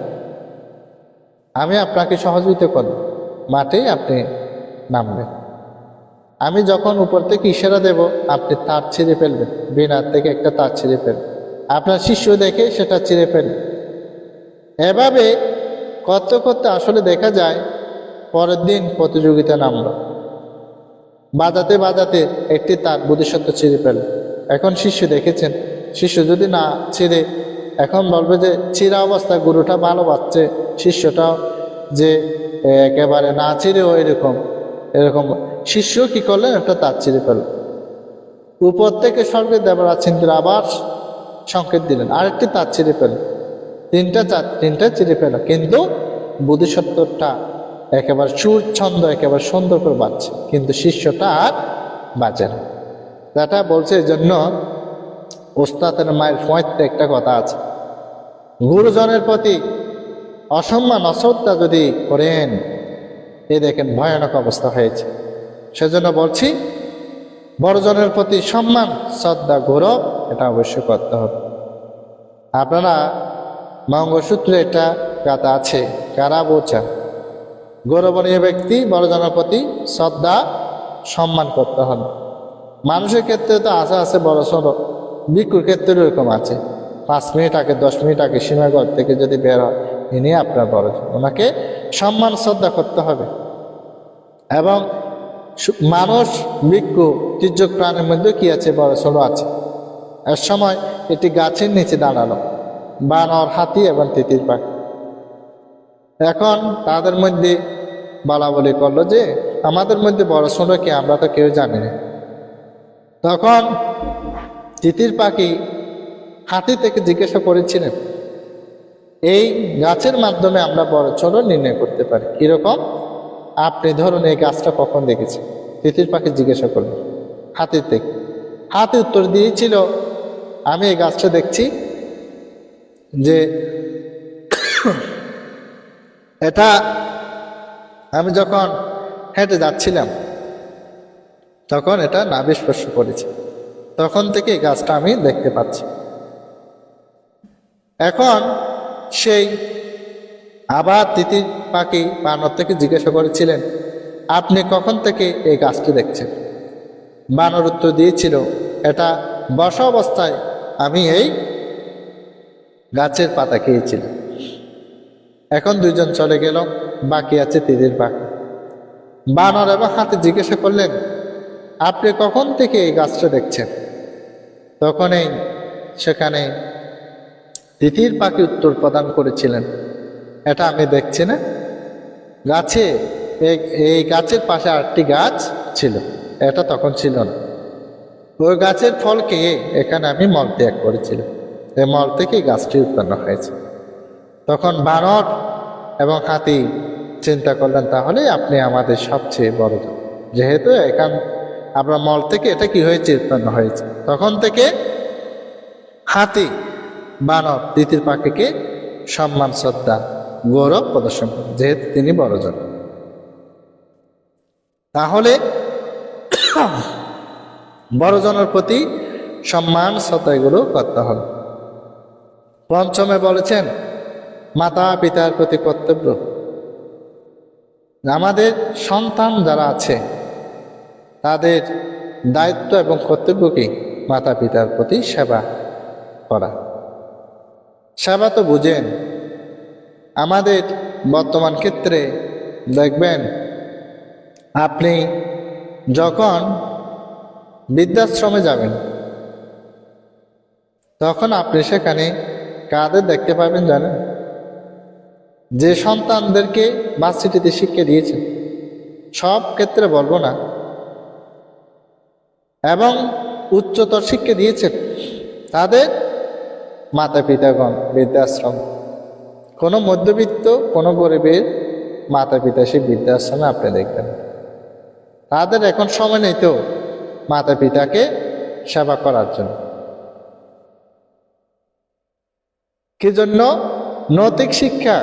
আমি আপনাকে সহযোগিতা করব, মাঠেই আপনি নামবেন। আমি যখন উপর থেকে ইশারা দেব আপনি তার ছিঁড়ে ফেলবেন, বিনার থেকে একটা তার ছিঁড়ে ফেলবেন, আপনার শিষ্য দেখে সেটা ছিঁড়ে ফেলবেন। এভাবে করতে করতে আসলে দেখা যায় পরের দিন প্রতিযোগিতা নামল, বাজাতে বাজাতে একটি তার বোধিসত্ত্ব ছিঁড়ে ফেল। এখন শিষ্য দেখেছেন, শিষ্য যদি না ছিঁড়ে এখন বলবে যে চিরা অবস্থায় গুরুটা ভালো পাচ্ছে, শিষ্যটাও যে একেবারে না ছিঁড়েও এরকম শিষ্য কি করলেন, একটা তার ছিঁড়ে ফেল। উপর থেকে স্বর্গের দেবরাজ ইন্দ্র আবার সংকেত দিলেন, আরেকটি তার ছিঁড়ে ফেল। তিনটা চিড়ে পেল, কিন্তু বোধিসত্ত্বটা একেবারে সুর ছন্দ একেবারে সুন্দর করে বাজছে, কিন্তু শিষ্যটা আর বাজে না। যেটা বলছে এই জন্য ওস্তাদের মায়ের ফোঁতে একটা কথা আছে, গুরুজনের প্রতি অসম্মান অশ্রদ্ধা যদি করেন, এই দেখেন ভয়ানক অবস্থা হয়েছে। সেজন্য বলছি, বড়জনের প্রতি সম্মান শ্রদ্ধা গৌরব এটা অবশ্যই করতে হবে। আপনারা মঙ্গলসূত্রে এটা কথা আছে, কারা বোঝা গৌরবনীয় ব্যক্তি বড়জনের প্রতি শ্রদ্ধা সম্মান করতে হবে। মানুষের ক্ষেত্রে তো আশা আছে বড় সড়ো, ভিক্ষুর ক্ষেত্রে এরকম আছে, 5 মিনিট আগে 10 মিনিট আগে সীমাঘর থেকে যদি বের হয়, ইনি আপনার বড়জন, ওনাকে সম্মান শ্রদ্ধা করতে হবে। এবং মানুষ ভিক্ষু তির্যক প্রাণের মধ্যে কি আছে, বড় ছোট আছে। এক সময় এটি গাছের নিচে দাঁড়ালো বানর, হাতি এবং তিতির পাখি। এখন তাদের মধ্যে বলা বলি করলো যে আমাদের মধ্যে বড় ছোট কে, আমরা তো কেউ জানি না। তখন তিতির পাখি হাতি থেকে জিজ্ঞাসা করেছিলেন, এই গাছের মাধ্যমে আমরা বড় ছোট নির্ণয় করতে পারি, কিরকম? আপনি ধরুন এই গাছটা কখন দেখেছেন? তিতির পাখি জিজ্ঞাসা করল হাতির থেকে। হাতি উত্তর দিয়েছিল, আমি এই গাছটা দেখছি যে এটা আমি যখন হেঁটে যাচ্ছিলাম তখন এটা নাভি স্পর্শ করেছে, তখন থেকে এই গাছটা আমি দেখতে পাচ্ছি। এখন সেই আবার তিতির পাখি বানর থেকে জিজ্ঞাসা করেছিলেন, আপনি কখন থেকে এই গাছটি দেখছেন? বানর উত্তর দিয়েছিল, এটা বসা অবস্থায় আমি এই গাছের পাতা খেয়েছিলাম। এখন দুইজন চলে গেল, বাকি আছে তিতির পাখি। বানর এবং হাতি জিজ্ঞাসা করলেন, আপনি কখন থেকে এই গাছটা দেখছেন? তখনই সেখানে তিতির পাখি উত্তর প্রদান করেছিলেন, এটা আমি দেখছি না, গাছে এই গাছের পাশে আরেকটি গাছ ছিল, এটা তখন ছিল না। ওই গাছের ফল খেয়ে এখানে আমি মল ত্যাগ করেছিলাম, এই মল থেকে গাছটি উৎপন্ন হয়েছে। তখন বানর এবং হাতি চিন্তা করলেন, তাহলে আপনি আমাদের সবচেয়ে বড়, যেহেতু এখান আমরা মল থেকে এটা কি হয়েছে, উৎপন্ন হয়েছে। তখন থেকে হাতি বানর তিতির পাখিকে সম্মান শ্রদ্ধা গৌরব প্রদর্শন করেন, যেহেতু তিনি বড়জন। তাহলে বড়জনের প্রতি সম্মান শ্রদ্ধা এগুলো করতে হবে। পঞ্চমে বলেছেন মাতা পিতার প্রতি কর্তব্য। আমাদের সন্তান যারা আছে তাদের দায়িত্ব এবং কর্তব্য কি? মাতা পিতার প্রতি সেবা করা। সেবা তো বুঝেন, আমাদের বর্তমান ক্ষেত্রে দেখবেন, আপনি যখন বৃদ্ধাশ্রমে যাবেন তখন আপনি সেখানে কাদের দেখতে পাবেন জানেন? যে সন্তানদেরকে ভার্সিটিতে শিক্ষা দিয়েছেন, সব ক্ষেত্রে বলবো না, এবং উচ্চতর শিক্ষা দিয়েছেন, তাদের মাতা পিতাগণ বৃদ্ধাশ্রম। কোনো মধ্যবিত্ত কোনো গরিবের মাতা পিতা সেই বৃদ্ধাশ্রমে আপনি দেখবেন। তাদের এখন সময় নেই তো মাতা পিতাকে সেবা করার জন্য। কি জন্য? নৈতিক শিক্ষা,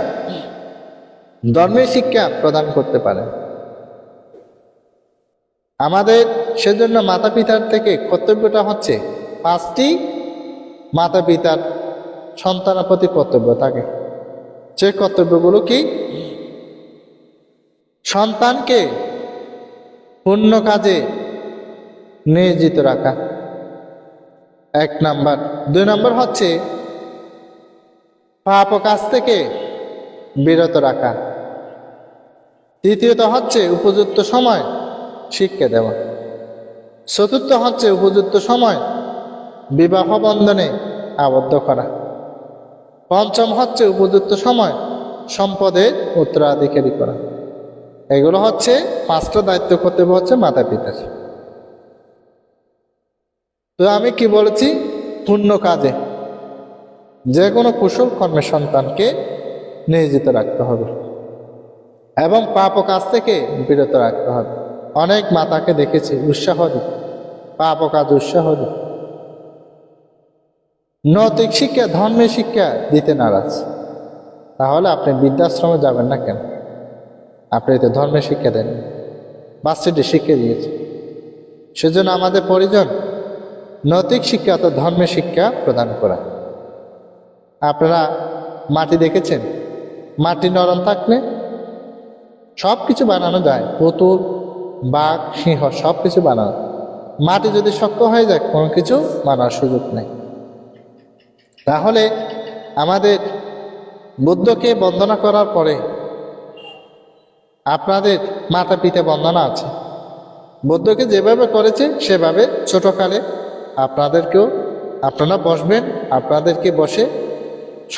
ধর্মের শিক্ষা প্রদান করতে পারে। আমাদের সেজন্য মাতা পিতার থেকে কর্তব্যটা হচ্ছে 5টি মাতা পিতার সন্তানের প্রতি কর্তব্য থাকে। সে কর্তব্যগুলো কি? সন্তানকে পুণ্য কাজে নিয়োজিত রাখা, 1 নাম্বার। 2 নাম্বার হচ্ছে পাপ কাজ থেকে বিরত রাখা। তৃতীয়ত হচ্ছে উপযুক্ত সময় শিক্ষা দেওয়া। চতুর্থ হচ্ছে উপযুক্ত সময় বিবাহ বন্ধনে আবদ্ধ করা। পঞ্চম হচ্ছে উপযুক্ত সময় সম্পদের উত্তরাধিকারী করা। এগুলো হচ্ছে 5টা দায়িত্ব কর্তব্য হচ্ছে মাতা পিতার। তো আমি কি বলেছি? পুণ্য কাজে। যে কোনো কুশল কর্মে সন্তানকে নিয়োজিত রাখতে হবে এবং পাপ ও কাজ থেকে বিরত রাখতে হবে। অনেক মাতাকে দেখেছি উৎসাহ দিতে, পাপ ও কাজ উৎসাহ দিতে, নৈতিক শিক্ষা ধর্মের শিক্ষা দিতে নারাজ। তাহলে আপনি বৃদ্ধাশ্রমে যাবেন না কেন? আপনি তো ধর্মের শিক্ষা দেন, বাচ্চাটি শিক্ষা দিয়েছে। সেজন্য আমাদের প্রয়োজন নৈতিক শিক্ষা অর্থাৎ ধর্মের শিক্ষা প্রদান করা। আপনারা মাটি দেখেছেন, মাটি নরম থাকলে সব কিছু বানানো যায়, পুতুল, বাঘ, সিংহ সব কিছু বানানো। মাটি যদি শক্ত হয়ে যায় কোনো কিছু বানার সুযোগ নেই। তাহলে আমাদের বুদ্ধকে বন্দনা করার পরে আপনাদের মাতা পিতা বন্দনা আছে। বুদ্ধকে যেভাবে করেছে সেভাবে ছোটকালে আপনাদেরকেও আপনারা বসবেন, আপনাদেরকে বসে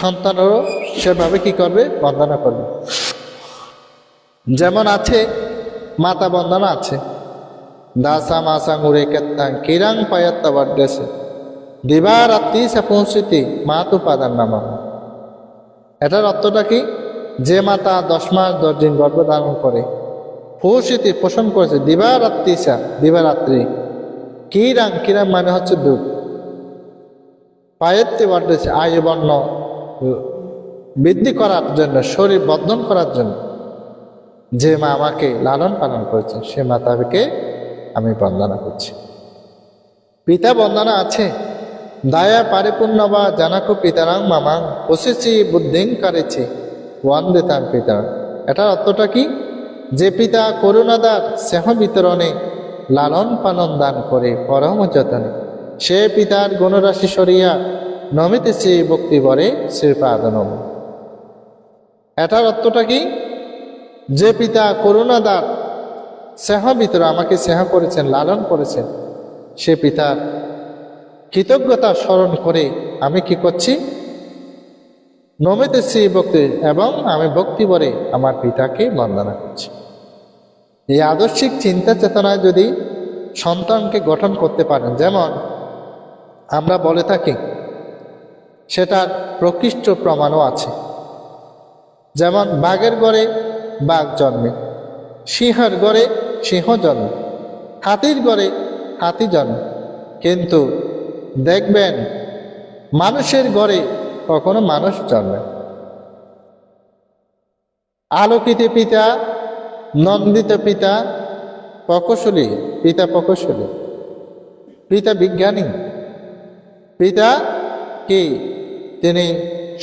সন্তানেরও সেভাবে কি করবে? বন্দনা করবে। যেমন আছে মাতা বন্দনা আছে, দাসা মাসাং উড়ে কেত্তাং কিরাং পায়াত্তা বাড্ডেছে দিবারাত্রি সে পৌঁছিতি মা তো পাদার নামা। এটার অর্থটা কি? যে মাতা 10 মাস 10 দিন গর্ভধারণ করে, পৌঁছিতি পোষণ করেছে, দিবারাত্রি সা দিবারাত্রি, কিরাং কিরাং মানে হচ্ছে দুধ, পায়েত্তে বাড্ডেছে আয়ু বর্ণ বৃদ্ধি করার জন্য, শরীর বর্ধন করার জন্য যে মা আমাকে লালন পালন করেছে সে মাতাকে আমি বন্দনা করছি। পিতা বন্দনা আছে, দায়া পারিপূর্ণ বা জানাকো পিতারাং মামাং বসেছি বুদ্ধিং কারেছি ওয়ান্দে তার পিতা। এটার অর্থটা কি? যে পিতা করুণাদার স্নেহ বিতরণে লালন পালন দান করে পরম যতনে, সে পিতার গুণরাশি সরিয়া নমিতেছি ভক্তি বরে শ্রীপাদনম। এটার অর্থটা কি? যে পিতা করুণাদার স্নেহ ভিতরে আমাকে স্নেহ করেছেন, লালন করেছেন, সে পিতার কৃতজ্ঞতা স্মরণ করে আমি কি করছি? নমিতেছি ভক্তি, এবং আমি ভক্তি ভরে আমার পিতাকে বন্দনা করছি। এই আদর্শিক চিন্তা চেতনায় যদি সন্তানকে গঠন করতে পারেন, যেমন আমরা বলে থাকি, সেটার প্রকৃষ্ট প্রমাণও আছে। যেমন বাঘের ঘরে বাঘ জন্মে, সিংহের ঘরে সিংহ জন্মে, হাতির ঘরে হাতি জন্মে, কিন্তু দেখবেন মানুষের ঘরে কখনো মানুষ জন্মে। আলোকিত পিতা, নন্দিত পিতা, প্রকৌশলী পিতা, প্রকৌশলী পিতা, বিজ্ঞানী পিতা কি? তিনি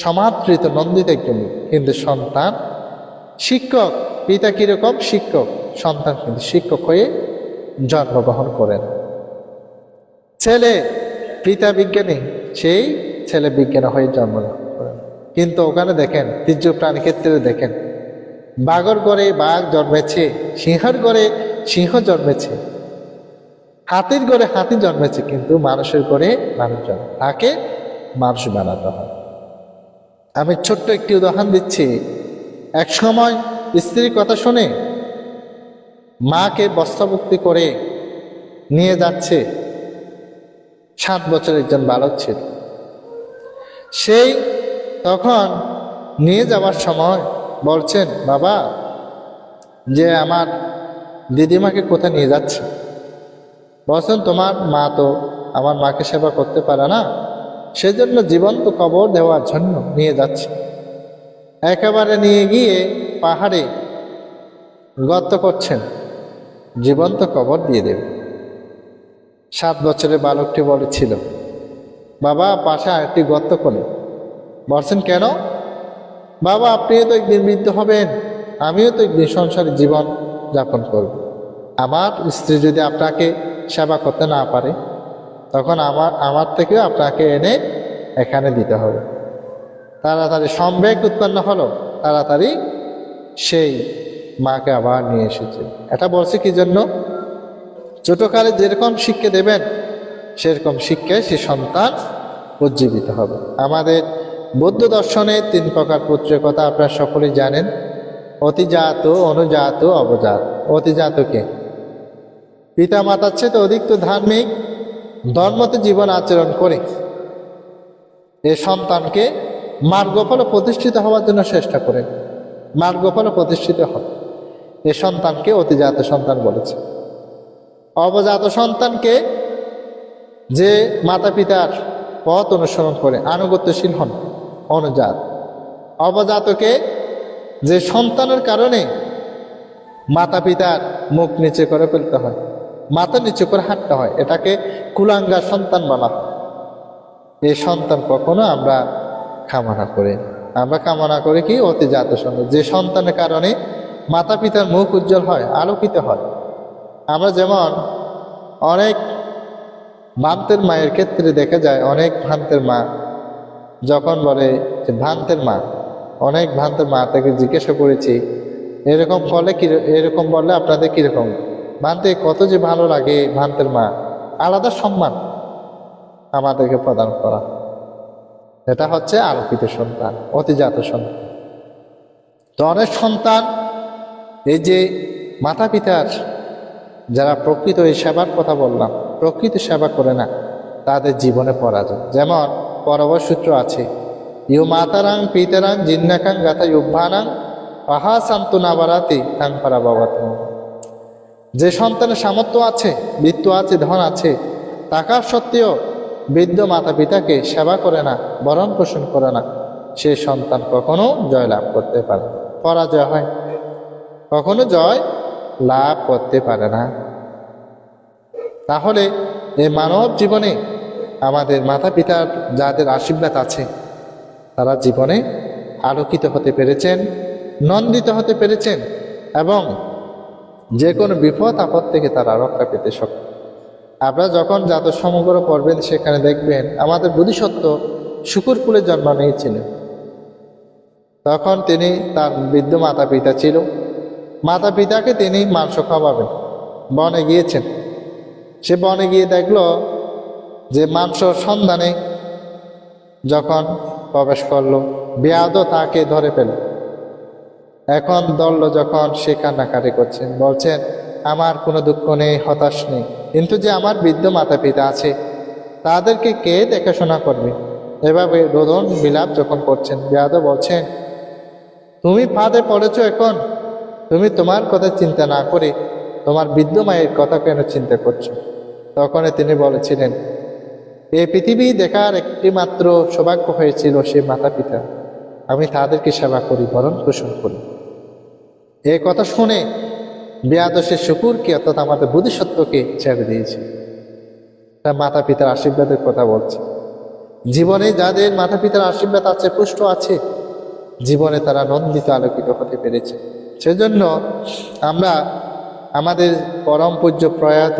সমাদৃত নন্দিত একজন, কিন্তু সন্তান শিক্ষক। পিতা কিরকম? শিক্ষক। সন্তান কিন্তু শিক্ষক হয়ে জন্মগ্রহণ করেন। ছেলে পিতা বিজ্ঞানী, সেই ছেলে বিজ্ঞানী হয়ে জন্মগ্রহণ করেন। কিন্তু ওখানে দেখেন তীর্য প্রাণী ক্ষেত্রে দেখেন, বাঘর ঘরে বাঘ জন্মেছে, সিংহের ঘরে সিংহ জন্মেছে, হাতির ঘরে হাতি জন্মেছে, কিন্তু মানুষের ঘরে মানুষ জন্মে। তাকে মানুষ বানাতে হয়। আমি ছোট্ট একটি উদাহরণ দিচ্ছি। এক সময় স্ত্রীর কথা শুনে মাকে বস্তাভুক্তি করে নিয়ে যাচ্ছে 7 বছরের একজন বালক ছিল। সেই তখন নিয়ে যাওয়ার সময় বলছেন, বাবা, যে আমার দিদিমাকে কোথায় নিয়ে যাচ্ছে? বলছেন, তোমার মা তো আমার মাকে সেবা করতে পারে না, সেজন্য জীবন্ত কবর দেওয়ার জন্য নিয়ে যাচ্ছে। একেবারে নিয়ে গিয়ে পাহাড়ে গর্ত করছেন, জীবন্ত কবর দিয়ে দেবে। 7 বছরের বালকটি বলেছিল, বাবা, পাশে আরেকটি গর্ত করে। বলছেন, কেন? বাবা, আপনিও তো একদিন বৃদ্ধ হবেন, আমিও তো একদিন সংসারে জীবন যাপন করব। আমার স্ত্রী যদি আপনাকে সেবা করতে না পারে, তখন আমার থেকেও আপনাকে এনে এখানে দিতে হবে। তাড়াতাড়ি সম্বেগ উৎপন্ন হলো, তাড়াতাড়ি সেই মাকে আবার নিয়ে এসেছে। এটা বলছে কি জন্য? ছোটকালে যেরকম শিক্ষা দেবেন সেরকম শিক্ষায় সে সন্তান উজ্জীবিত হবে। আমাদের বৌদ্ধ দর্শনে 3 প্রকার পুত্রের কথা আপনারা সকলেই জানেন। অতিজাত, অনুজাত, অবজাত। অতিজাতকে পিতা মাতার চেয়ে অধিক তো ধার্মিক, ধর্মতে জীবন আচরণ করে এই সন্তানকে মার্গফলে প্রতিষ্ঠিত হওয়ার জন্য চেষ্টা করেন, মার্গফলে প্রতিষ্ঠিত হবে। এই সন্তানকে অতিজাত সন্তান বলেছে। অবজাত সন্তানকে যে মাতা পিতার পথ অনুসরণ করে আনুগত্যশীল হন অনুজাত। অবজাতকে যে সন্তানের কারণে মাতা পিতার মুখ নিচে করে ফেলতে হয়, মাথা নিচে করে হাঁটতে হয়, এটাকে কুলাঙ্গার সন্তান বলা হয়। এই সন্তান কখনো আমরা কামনা করি না। আমরা কামনা করি কি অতিজাত সন্তান, যে সন্তানের কারণে মাতা পিতার মুখ উজ্জ্বল হয়, আলোকিত হয়। আমরা যেমন অনেক ভ্রান্তের মায়ের ক্ষেত্রে দেখা যায়, অনেক ভ্রান্তের মা যখন বলে যে ভ্রান্তের মা, অনেক ভ্রান্তের মা তাকে জিজ্ঞাসা করেছি এরকম করলে কি, এরকম বললে আপনাদের কিরকম ভ্রান্তে কত যে ভালো লাগে। ভ্রান্তের মা আলাদা সম্মান আমাদেরকে প্রদান করা, এটা হচ্ছে আলোকিত সন্তান, অতিজাত সন্তান। তো অনেক সন্তান এই যে মাতা পিতার যারা প্রকৃত এই সেবার কথা বললাম, প্রকৃত সেবা করে না, তাদের জীবনে পরাজয়। যেমন পরবর সূত্র আছে, ইউ মাতারাং পিতারাং জিন্নাকাং গাথা ইউভানাং আহা শান্তু নাবারাতি তাং পারা বাবা। যে সন্তানের সামর্থ্য আছে, বিত্ত আছে, ধন আছে, টাকা সত্ত্বেও বৃদ্ধ মাতা পিতাকে সেবা করে না, ভরণ পোষণ করে না, সে সন্তান কখনো জয় লাভ করতে পারে না, পরাজয় হয়, কখনো জয় লাভ করতে পারে না। তাহলে এই মানব জীবনে আমাদের মাতা পিতার যাদের আশীর্বাদ আছে, তারা জীবনে আলোকিত হতে পেরেছেন, নন্দিত হতে পেরেছেন, এবং যে কোনো বিপদ আপদ থেকে তারা রক্ষা পেতে সক্ষম। আপনারা যখন জাত সমগ্র পড়বেন সেখানে দেখবেন আমাদের বোধিসত্ত্ব শুকুরকুলে জন্ম নিয়েছিলেন। তখন তিনি তার বৃদ্ধ মাতা পিতা ছিল, মাতা পিতাকে তিনি মাংস খাওয়াবেন, বনে গিয়েছেন। সে বনে গিয়ে দেখল যে মাংস সন্ধানে যখন প্রবেশ করলো, বেয়াদও তাকে ধরে পেল। এখন দল যখন সে কান্নাকাটি করছেন, বলছেন আমার কোনো দুঃখ নেই, হতাশ নেই, কিন্তু যে আমার বৃদ্ধ মাতা পিতা আছে তাদেরকে কে দেখাশোনা করবে? এভাবে রোদন বিলাপ যখন করছেন, বেয়াদও বলছেন তুমি ফাঁদে পড়েছ, এখন তুমি তোমার কথা চিন্তা না করে তোমার বৃদ্ধ মায়ের কথা কেন চিন্তা করছো? তখন তিনি বলেছিলেন এই পৃথিবী দেখার একটি মাত্র সৌভাগ্য হয়েছিল সে মাতা পিতা, আমি তাদেরকে সেবা করি, ভরণ পোষণ করি। এই কথা শুনে বেয়াদ সে শুকুরকে অর্থাৎ আমাদের বোধিসত্ত্বকে ছেড়ে দিয়েছে। তার মাতা পিতার আশীর্বাদের কথা বলছে। জীবনে যাদের মাতা পিতার আশীর্বাদ আছে, পুষ্ট আছে, জীবনে তারা নন্দিত আলোকিত হতে পেরেছে। সেজন্য আমরা আমাদের পরম পূজ্য প্রয়াত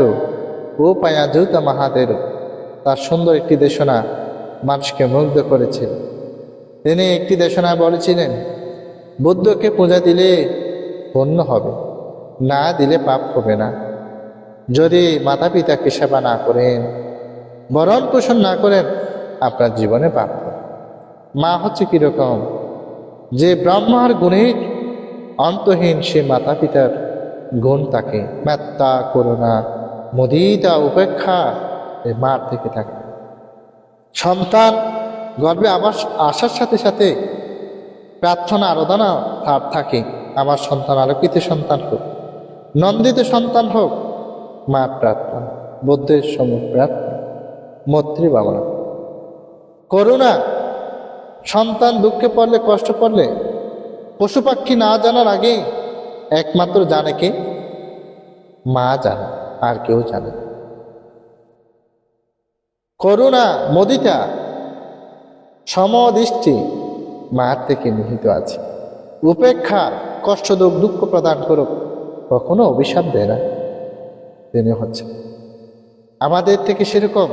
ও পায়াযুত মাহাদের তার সুন্দর একটি দেশনা মানুষকে মুগ্ধ করেছিল। তিনি একটি দেশনা বলেছিলেন, বুদ্ধকে পূজা দিলে পুণ্য হবে, না দিলে পাপ হবে না। যদি মাতা পিতাকে সেবা না করেন, ভরণ পোষণ না করেন, আপনার জীবনে পাপ হবে। মা হচ্ছে কিরকম, যে ব্রহ্মার গুণের অন্তহীন সে মাতা পিতার গুণ তাকে মেত্তা, করুণা, মুদিতা, উপেক্ষা এই মার থেকে থাকে। সন্তান গর্ভে আমার আসার সাথে সাথে প্রার্থনা আরাধনা তার থাকে, আমার সন্তান আলোকিত সন্তান হোক, নন্দিত সন্তান হোক। মার প্রার্থনা, বুদ্ধের সমূহ প্রার্থনা, মৈত্রী ভাবনা, করুণা। সন্তান দুঃখে পড়লে, কষ্ট পড়লে পশু পাখি না জানার আগে একমাত্র জানে কে? মা জানে, আর কেউ জানে। করুণা, মুদিতা, সমদৃষ্টি মার থেকে নিহিত আছে। উপেক্ষা, কষ্ট দুঃখ, দুঃখ প্রদান করুক, কখনো অভিশাপ দেয় না। তিনি হচ্ছে আমাদের থেকে সেরকম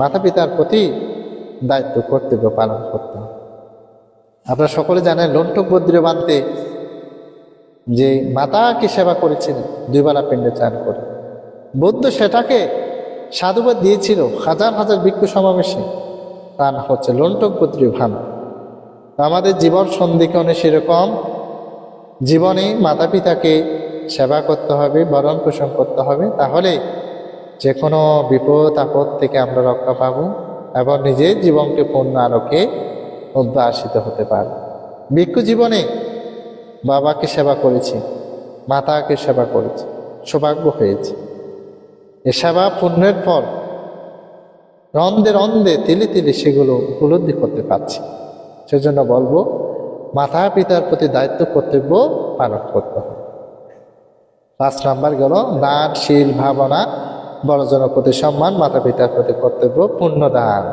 মাতা পিতার প্রতি দায়িত্ব, কর্তব্য পালন করতে হবে। আপনারা সকলে জানেন লণ্ঠক বদ্রী বানতে যে মাতাকে সেবা করেছিলেন, দুইবেলা পিণ্ডে চান করে, বুদ্ধ সেটাকে সাধুবাদ দিয়েছিল হাজার হাজার ভিক্ষু সমাবেশে। তার হচ্ছে লণ্ঠক বদ্রী ভান। আমাদের জীবন সন্ধিক্ষণে সেরকম জীবনে মাতা পিতাকে সেবা করতে হবে, ভরণ পোষণ করতে হবে, তাহলে যে কোনো বিপদ আপদ থেকে আমরা রক্ষা পাবো, এবং নিজের জীবনকে পূর্ণ আলোকে উদ্ভাসিত হতে পারে। ভিক্ষু জীবনে বাবাকে সেবা করেছি, মাতাকে সেবা করেছি, সৌভাগ্য হয়েছে। এ সেবা পুণ্যের ফল রন্ধে রন্ধে তিলে তিলে সেগুলো উপলব্ধি করতে পারছি। সেজন্য বলবো, মাতা পিতার প্রতি দায়িত্ব কর্তব্য পালন করতে হবে। 5 নাম্বার গেল দানশীল ভাবনা, বড়জনের প্রতি সম্মান, মাতা পিতার প্রতি কর্তব্য পুণ্যদান।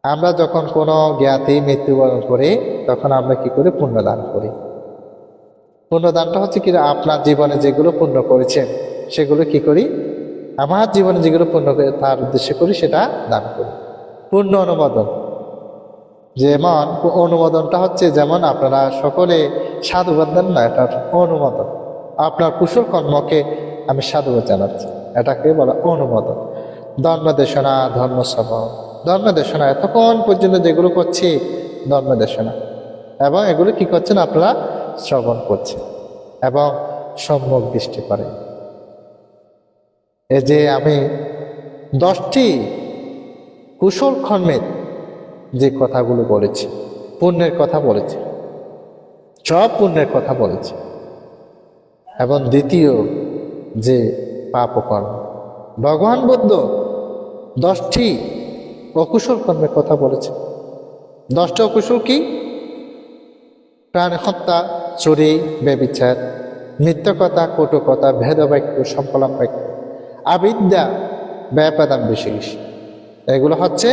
আমরা যখন কোনো জ্ঞাতি মৃত্যুবরণ করি তখন আমরা কি করি? পুণ্যদান করি। পুণ্যদানটা হচ্ছে কি, আপনার জীবনে যেগুলো পুণ্য করেছেন সেগুলো কি করি? আমার জীবনে যেগুলো পুণ্য করে তার উদ্দেশ্যে করি, সেটা দান করি। পুণ্য অনুমোদন, যেমন অনুমোদনটা হচ্ছে, যেমন আপনারা সকলে সাধুবাদ দেন না, এটার অনুমোদন। আপনার কুশল কর্মকে আমি সাধুবাদ জানাচ্ছি, এটাকে বলা অনুমোদন। ধর্মদেশনা, ধর্মসভা, ধর্মদেশনা এতক্ষণ পর্যন্ত যেগুলো করছি ধর্মদেশনা, এবং এগুলো কি করছেন? আপনারা শ্রবণ করছেন এবং সম্যক দৃষ্টি করেন। এই যে আমি 10টি কুশল কর্মের যে কথাগুলো বলেছি, পুণ্যের কথা বলেছি, সব পুণ্যের কথা বলেছি। এবং দ্বিতীয় যে পাপকর্ম, ভগবান বুদ্ধ 10টি অকুশল কর্মের কথা বলেছে। 10টি অকুশল কি? প্রাণ হত্যা, চুরি, ব্যভিচার, মিথ্যা কথা, কটু কথা, ভেদবাক্য, সংকলন বাক্য, আবিদ্যা, ব্যাপাদান বিশেষ, এগুলো হচ্ছে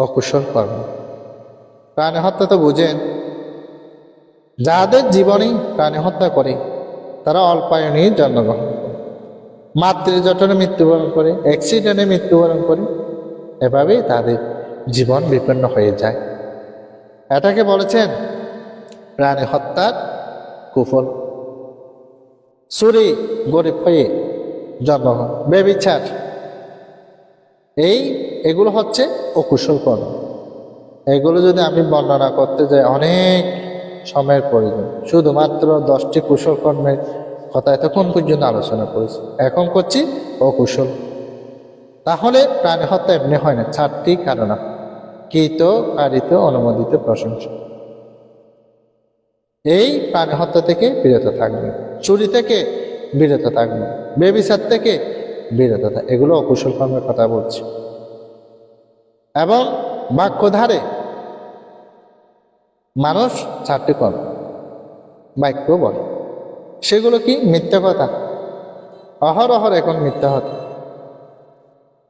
অকুশল কর্ম। প্রাণী হত্যা তো বুঝেন, যাদের জীবনে প্রাণী হত্যা করে তারা অল্পায়নে জন্মগ্রহণ করে, মাতৃজঠরে মৃত্যুবরণ করে, অ্যাক্সিডেন্টে মৃত্যুবরণ করে, এভাবেই তাদের জীবন বিপন্ন হয়ে যায়। এটাকে বলেছেন প্রাণী হত্যার কুফল। চুরি, গরিব হয়ে জন্মগ্রহণ, ব্যভিচার, এগুলো হচ্ছে অকুশল কর্ম। এগুলো যদি আমি বর্ণনা করতে যাই অনেক সময়ের প্রয়োজন। শুধুমাত্র 10টি কুশল কর্মের কথা এতক্ষণ পর্যন্ত আলোচনা করেছি, এখন করছি অকুশল। তাহলে প্রাণী হত্যা এমনি হয় না, 4টি কারণ: কৃত, কারিত, অনুমোদিত, প্রশংসা। এই প্রাণী হত্যা থেকে বিরত থাকবে, চুরি থেকে বিরত থাকবে, ব্যভিচার থেকে বিরত থাকবে, এগুলো অকুশল কর্মের কথা বলছি। এবং বাক্যধারে মানুষ 4টি কর্ম বাক্য বলে, সেগুলো কি? মিথ্যা কথা, অহরহর এখন মিথ্যা হতো।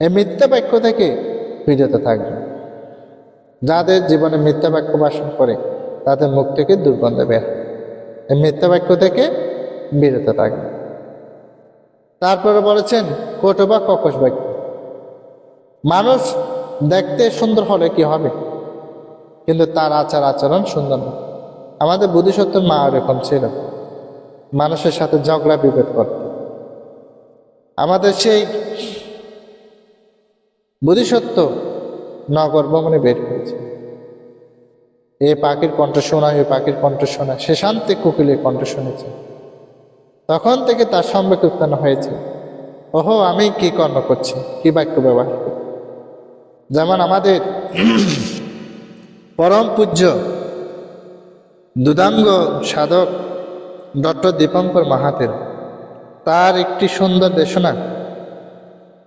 এই মিথ্যা বাক্য থেকে বিরত থাকবে। যাদের জীবনে মিথ্যা বাক্য ভাষণ করে তাদের মুখ থেকে দুর্গন্ধ বের, এই মিথ্যা বাক্য থেকে বিরত থাকবে। তারপরে বলেছেন কটু বা ককশ বাক্য। মানুষ দেখতে সুন্দর হলে কি হবে, কিন্তু তার আচার আচরণ সুন্দর না। আমাদের বোধিসত্ত্বের মা এরকম ছিল, মানুষের সাথে ঝগড়া বিভেদ করত। আমাদের সেই বোধিসত্ত্ব নগর ভ্রমণে বের করেছে। এ পাখির কণ্ঠ শোনা, এ পাখির কণ্ঠ শোনা, সে শান্তি কোকিলের কণ্ঠ শুনেছে। তখন থেকে তার সম্মুখ উত্থান হয়েছে, ওহো আমি কি কর্ম করছি, কি বাক্য ব্যবহার করি। যেমন আমাদের পরম পূজ্য দুদাঙ্গ সাধক ডক্টর দীপঙ্কর মাহাতের, তার একটি সুন্দর দেশনা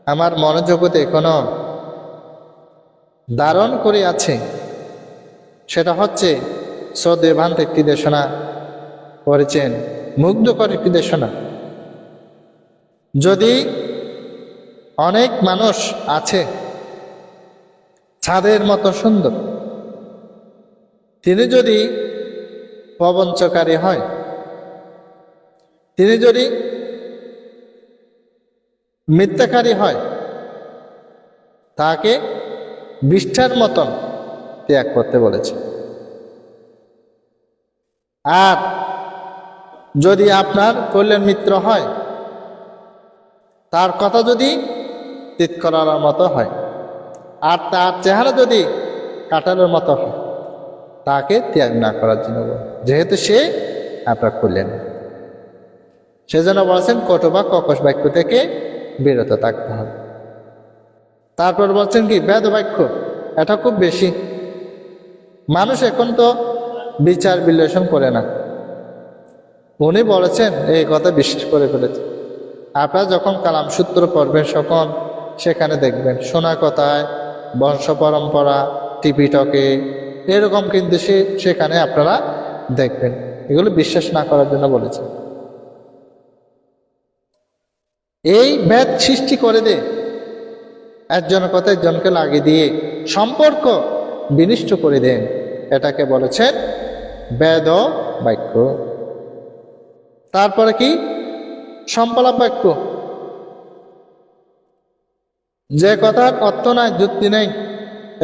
আমার মনোজগতে এখনো ধারণ করে আছে। সেটা হচ্ছে সদেভান্ত একটি দেশনা করেছেন, মুগ্ধকর একটি দেশনা। যদি অনেক মানুষ আছে ছাদের মতো সুন্দর, তিনি যদি প্রবঞ্চকারী হয়, তিনি যদি মিথ্যাকারী হয়, তাকে বিষ্ঠার মতন ত্যাগ করতে বলেছে। আর যদি আপনার কল্যাণ মিত্র হয়, তার কথা যদি তিত করার মতো হয়, আর তার চেহারা যদি কাটানোর মতো হয়, তাকে ত্যাগ না করার জন্য বলে, যেহেতু সে আপনার কল্যাণ। সেজন্য বলেছেন কটু বা ককশ বাক্য থেকে বিরত থাকতে হবে। তারপর বলছেন কি বেদ বাক্য, এটা খুব বেশি। মানুষ এখন তো বিচার বিশ্লেষণ করে না, উনি বলেছেন এই কথা বিশ্বাস করে ফেলেছে। আপনারা যখন কালাম সূত্র পড়বেন তখন সেখানে দেখবেন শোনা কথায়, বংশ পরম্পরা, টিপিটকে এরকম কিন্তু সেখানে আপনারা দেখবেন। এগুলো বিশ্বাস না করার জন্য বলেছে। এই ভেদ সৃষ্টি করে দে, একজনের কথা একজনকে লাগিয়ে দিয়ে সম্পর্ক বিনিষ্ট করে দেন, এটাকে বলেছেন বেদ বাক্য। তারপরে কি সম্পলাপ বাক্য, যে কথার অর্থ নাই, যুক্তি নেই,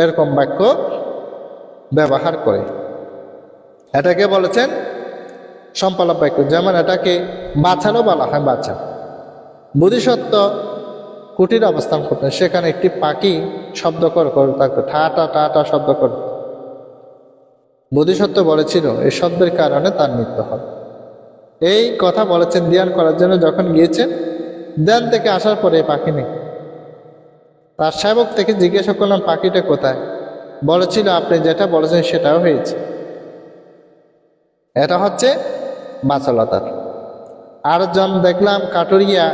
এরকম বাক্য ব্যবহার করে, এটাকে বলেছেন সম্পলাপ বাক্য। যেমন এটাকে বাছারও বলা হয়। বাছা বোধিসত্ত্ব কুটির অবস্থান করতেন, সেখানে একটি পাখি শব্দ করে থাকতো, ঠাটা টা শব্দ করত। বোধিসত্ত্ব বলেছিল এই শব্দের কারণে তার মৃত্যু হয়। এই কথা বলেছেন ধ্যান করার জন্য। যখন গিয়েছেন ধ্যান থেকে আসার পরে পাখি নেই। তার সেবক থেকে জিজ্ঞাসা করলাম পাখিটা কোথায়? বলেছিল আপনি যেটা বলেছেন সেটাও হয়েছে। এটা হচ্ছে বাচালতার। আরেকজন দেখলাম কাটুরিয়া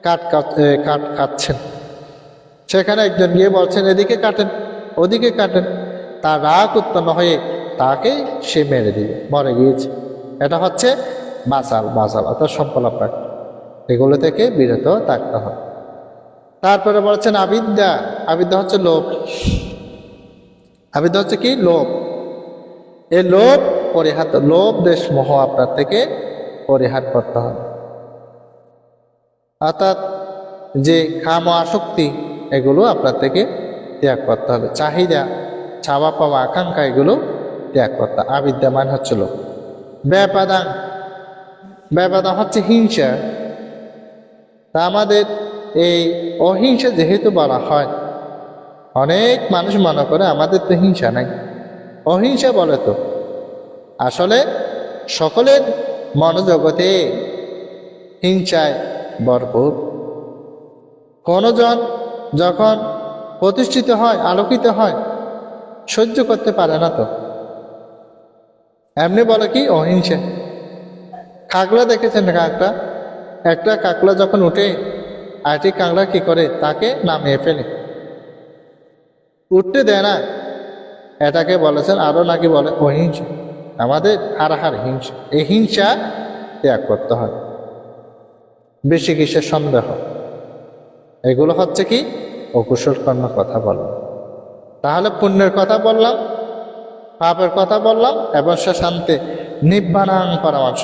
কাঠ কাটছেন, সেখানে একজন গিয়ে বলছেন এদিকে কাটেন, ওদিকে কাটেন। তার রাগ উৎপন্ন হয়ে তাকে সে মেরে দিল, মরে গিয়েছে। এটা হচ্ছে বাচাল অর্থাৎ সম্পলাপ বাক্য। এগুলো থেকে বিরত থাকতে হয়। তারপরে বলছেন আবিদ্যা। আবিদ্যা হচ্ছে লোভ। আবিদ্যা হচ্ছে কি? লোভ। এই লোভ পরিহার, লোভ দেশ মোহ আপনার থেকে পরিহার করতে হবে। অর্থাৎ যে কাম আসক্তি, এগুলো আপনার থেকে ত্যাগ করতে হবে। চাহিদা, চাওয়া পাওয়া, আকাঙ্ক্ষা, এগুলো ত্যাগ করতে হবে। আবিদ্যা মানে হচ্ছে লোভ। ব্যাপাদান, ব্যাপাদান হচ্ছে হিংসা। তা আমাদের এই অহিংসা যেহেতু বলা হয়, অনেক মানুষ মনে করে আমাদের তো হিংসা নাই, অহিংসা বলে তো। আসলে সকলের মনোজগতে হিংসায় ভরপুর। কোনজন যখন প্রতিষ্ঠিত হয়, আলোকিত হয়, সহ্য করতে পারে না তো, এমনি বলে কি অহিংসা। কাকড়া দেখেছেন? কাকড়া, একটা কাকড়া যখন উঠে আরেকটি কাকড়া কি করে? তাকে নামিয়ে ফেলে, উঠতে দেয় না। এটাকে বলেছেন আরো নাকি বলে অহিংসা। আমাদের হারাহার হিংসা। এই হিংসা ত্যাগ করতে হয়। বেশি কিসের সন্দেহ, এগুলো হচ্ছে কি অকুশল কর্ম কথা বললাম। তাহলে পুণ্যের কথা বললাম, পাপের কথা বললাম, এবং সে শান্তি নিব্বানাং পরমাংশ।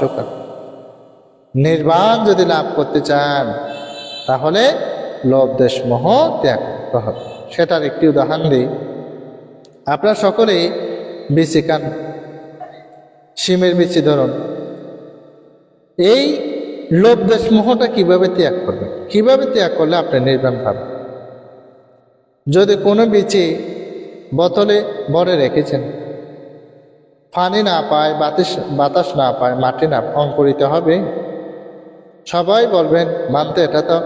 নির্বাণ যদি লাভ করতে চান তাহলে লোভ দেশ মোহ ত্যাগ করতে হবে। সেটার একটি উদাহরণ দিই। আপনারা সকলেই বিচি খান, শিমের বিচি ধরুন। এই লোভ দেশ মোহটা কিভাবে ত্যাগ করবেন? কিভাবে ত্যাগ করলে আপনি নির্বাণ পাবেন? যদি কোনো বিচি বোতলে ভরে রেখেছেন, পানি না পায়, বাতাস না পায়, মাটি না অঙ্কুরিত হবে? সবাই বলবেন মানতে এটা তো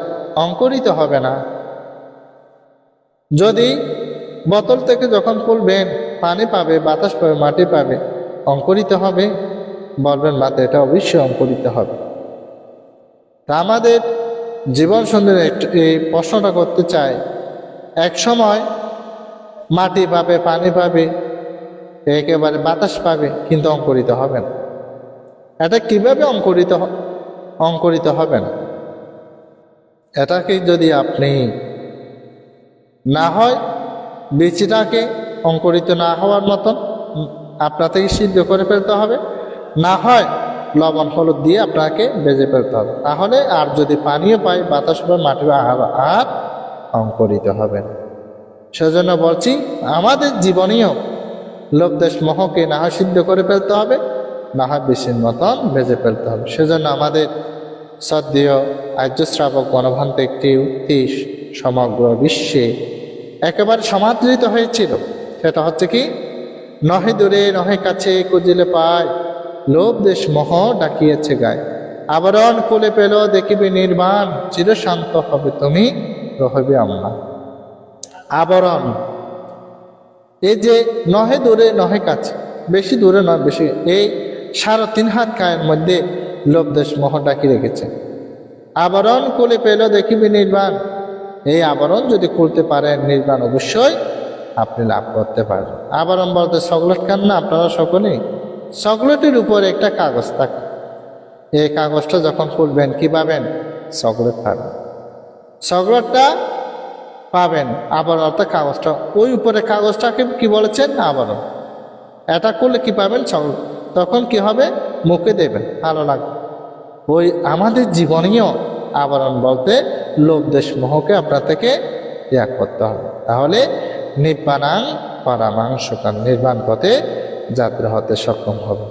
অঙ্কুরিত হবে না। যদি বোতল থেকে যখন খুলবেন পানি পাবে, বাতাস পাবে, মাটি পাবে, অঙ্কুরিত হবে? বলবেন মানতে এটা অবশ্যই অঙ্কুরিত হবে। তা আমাদের জীবন সুন্দর এই প্রশ্নটা করতে চাই, এক সময় মাটি পাবে, পানি পাবে, একেবারে বাতাস পাবে, কিন্তু অঙ্কুরিত হবে না। এটা কিভাবে অঙ্কুরিত হবে না? এটাকে যদি আপনি না হয় বীজটাকে অঙ্কুরিত না হওয়ার মতন আপনার থেকে সিদ্ধ করে ফেলতে হবে, না হয় লবণ হলুদ দিয়ে আপনাকে বেজে ফেলতে হবে। তাহলে আর যদি পানিও পাই, বাতাস পাই, মাটি আর অঙ্কুরিত হবে না। সেজন্য বলছি আমাদের জীবনেও লোভ দেশ মোহকে না হয় সিদ্ধ করে ফেলতে হবে, না হয় বিষ্ণুর মতন বেজে ফেলতে হবে। সেজন্য আমাদের শ্রদ্ধেয় আর্য শ্রাবক গণভান্ত একটি উক্তি সমগ্র বিশ্বে একেবারে সমাদৃত হয়েছিল। সেটা হচ্ছে কি, নহে দূরে নহে কাছে খুঁজিলে পায়, লোভ দেশ মোহ ডাকিয়েছে গায়, আবরণ কোলে পেল দেখিবে নির্বাণ, চিরশান্ত হবে তুমি রহবে অম্লান। আবরণ, এই যে নহে দূরে নহে কাছে, বেশি দূরে নয় বেশি, এই 3.5 হাত কায়ের মধ্যে লোভ দেশ মোহ ডাকি রেখেছে। আবরণ খুলে পেল দেখিবি নির্বাণ, এই আবরণ যদি খুলতে পারেন নির্বাণ অবশ্যই আপনি লাভ করতে পারবেন। আবরণ বলতে চকলেট খান না আপনারা সকলেই, চকলেটের উপরে একটা কাগজ থাকে, এই কাগজটা যখন খুলবেন কি পাবেন? চকলেট পাবেন। চকলেটটা পাবেন, আবরণ অর্থাৎ কাগজটা, ওই উপরে কাগজটাকে কি বলেছেন? আবরণ। এটা করলে কি পাবেন? চকলেট। তখন কি হবে? মুখে দেবেন, ভালো লাগবে। ওই আমাদের জীবনীয় আবরণ বলতে লোভ দেশ মোহকে আপনার থেকে ত্যাগ করতে হবে, তাহলে নিব্বানাং পরামাং সুখাং, নির্বাণ পথে যাত্রা হতে সক্ষম হবে।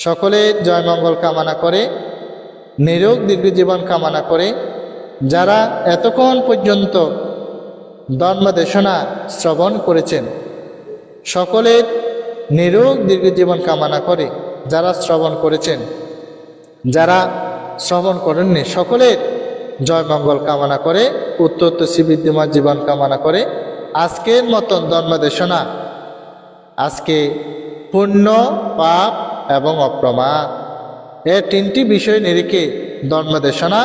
সকলে জয় মঙ্গল কামনা করে, নিরোগ দীর্ঘ জীবন কামনা করে, যারা এতক্ষণ পর্যন্ত ধর্ম দেশনা শ্রবণ করেছেন সকলের নিরোগ দীর্ঘ জীবন কামনা করে, যারা শ্রবণ করেছেন, যারা শ্রবণ করেননি সকলের জয় মঙ্গল কামনা করে, উত্তর শ্রীবৃদ্ধিমান জীবন কামনা করে। আজকের মতন ধর্মদেশনা, আজকে পুণ্য পাপ এবং অপ্রমাদ, এ 3টি বিষয় নিরিখে ধর্মদেশনা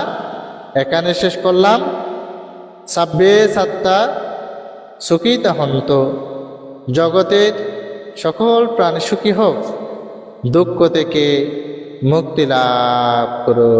এখানে শেষ করলাম। সাব্বে সাত্তা সুখিতা হন্ত, জগতের সকল প্রাণী সুখী হোক, দুঃখ থেকে মুক্তি লাভ করো।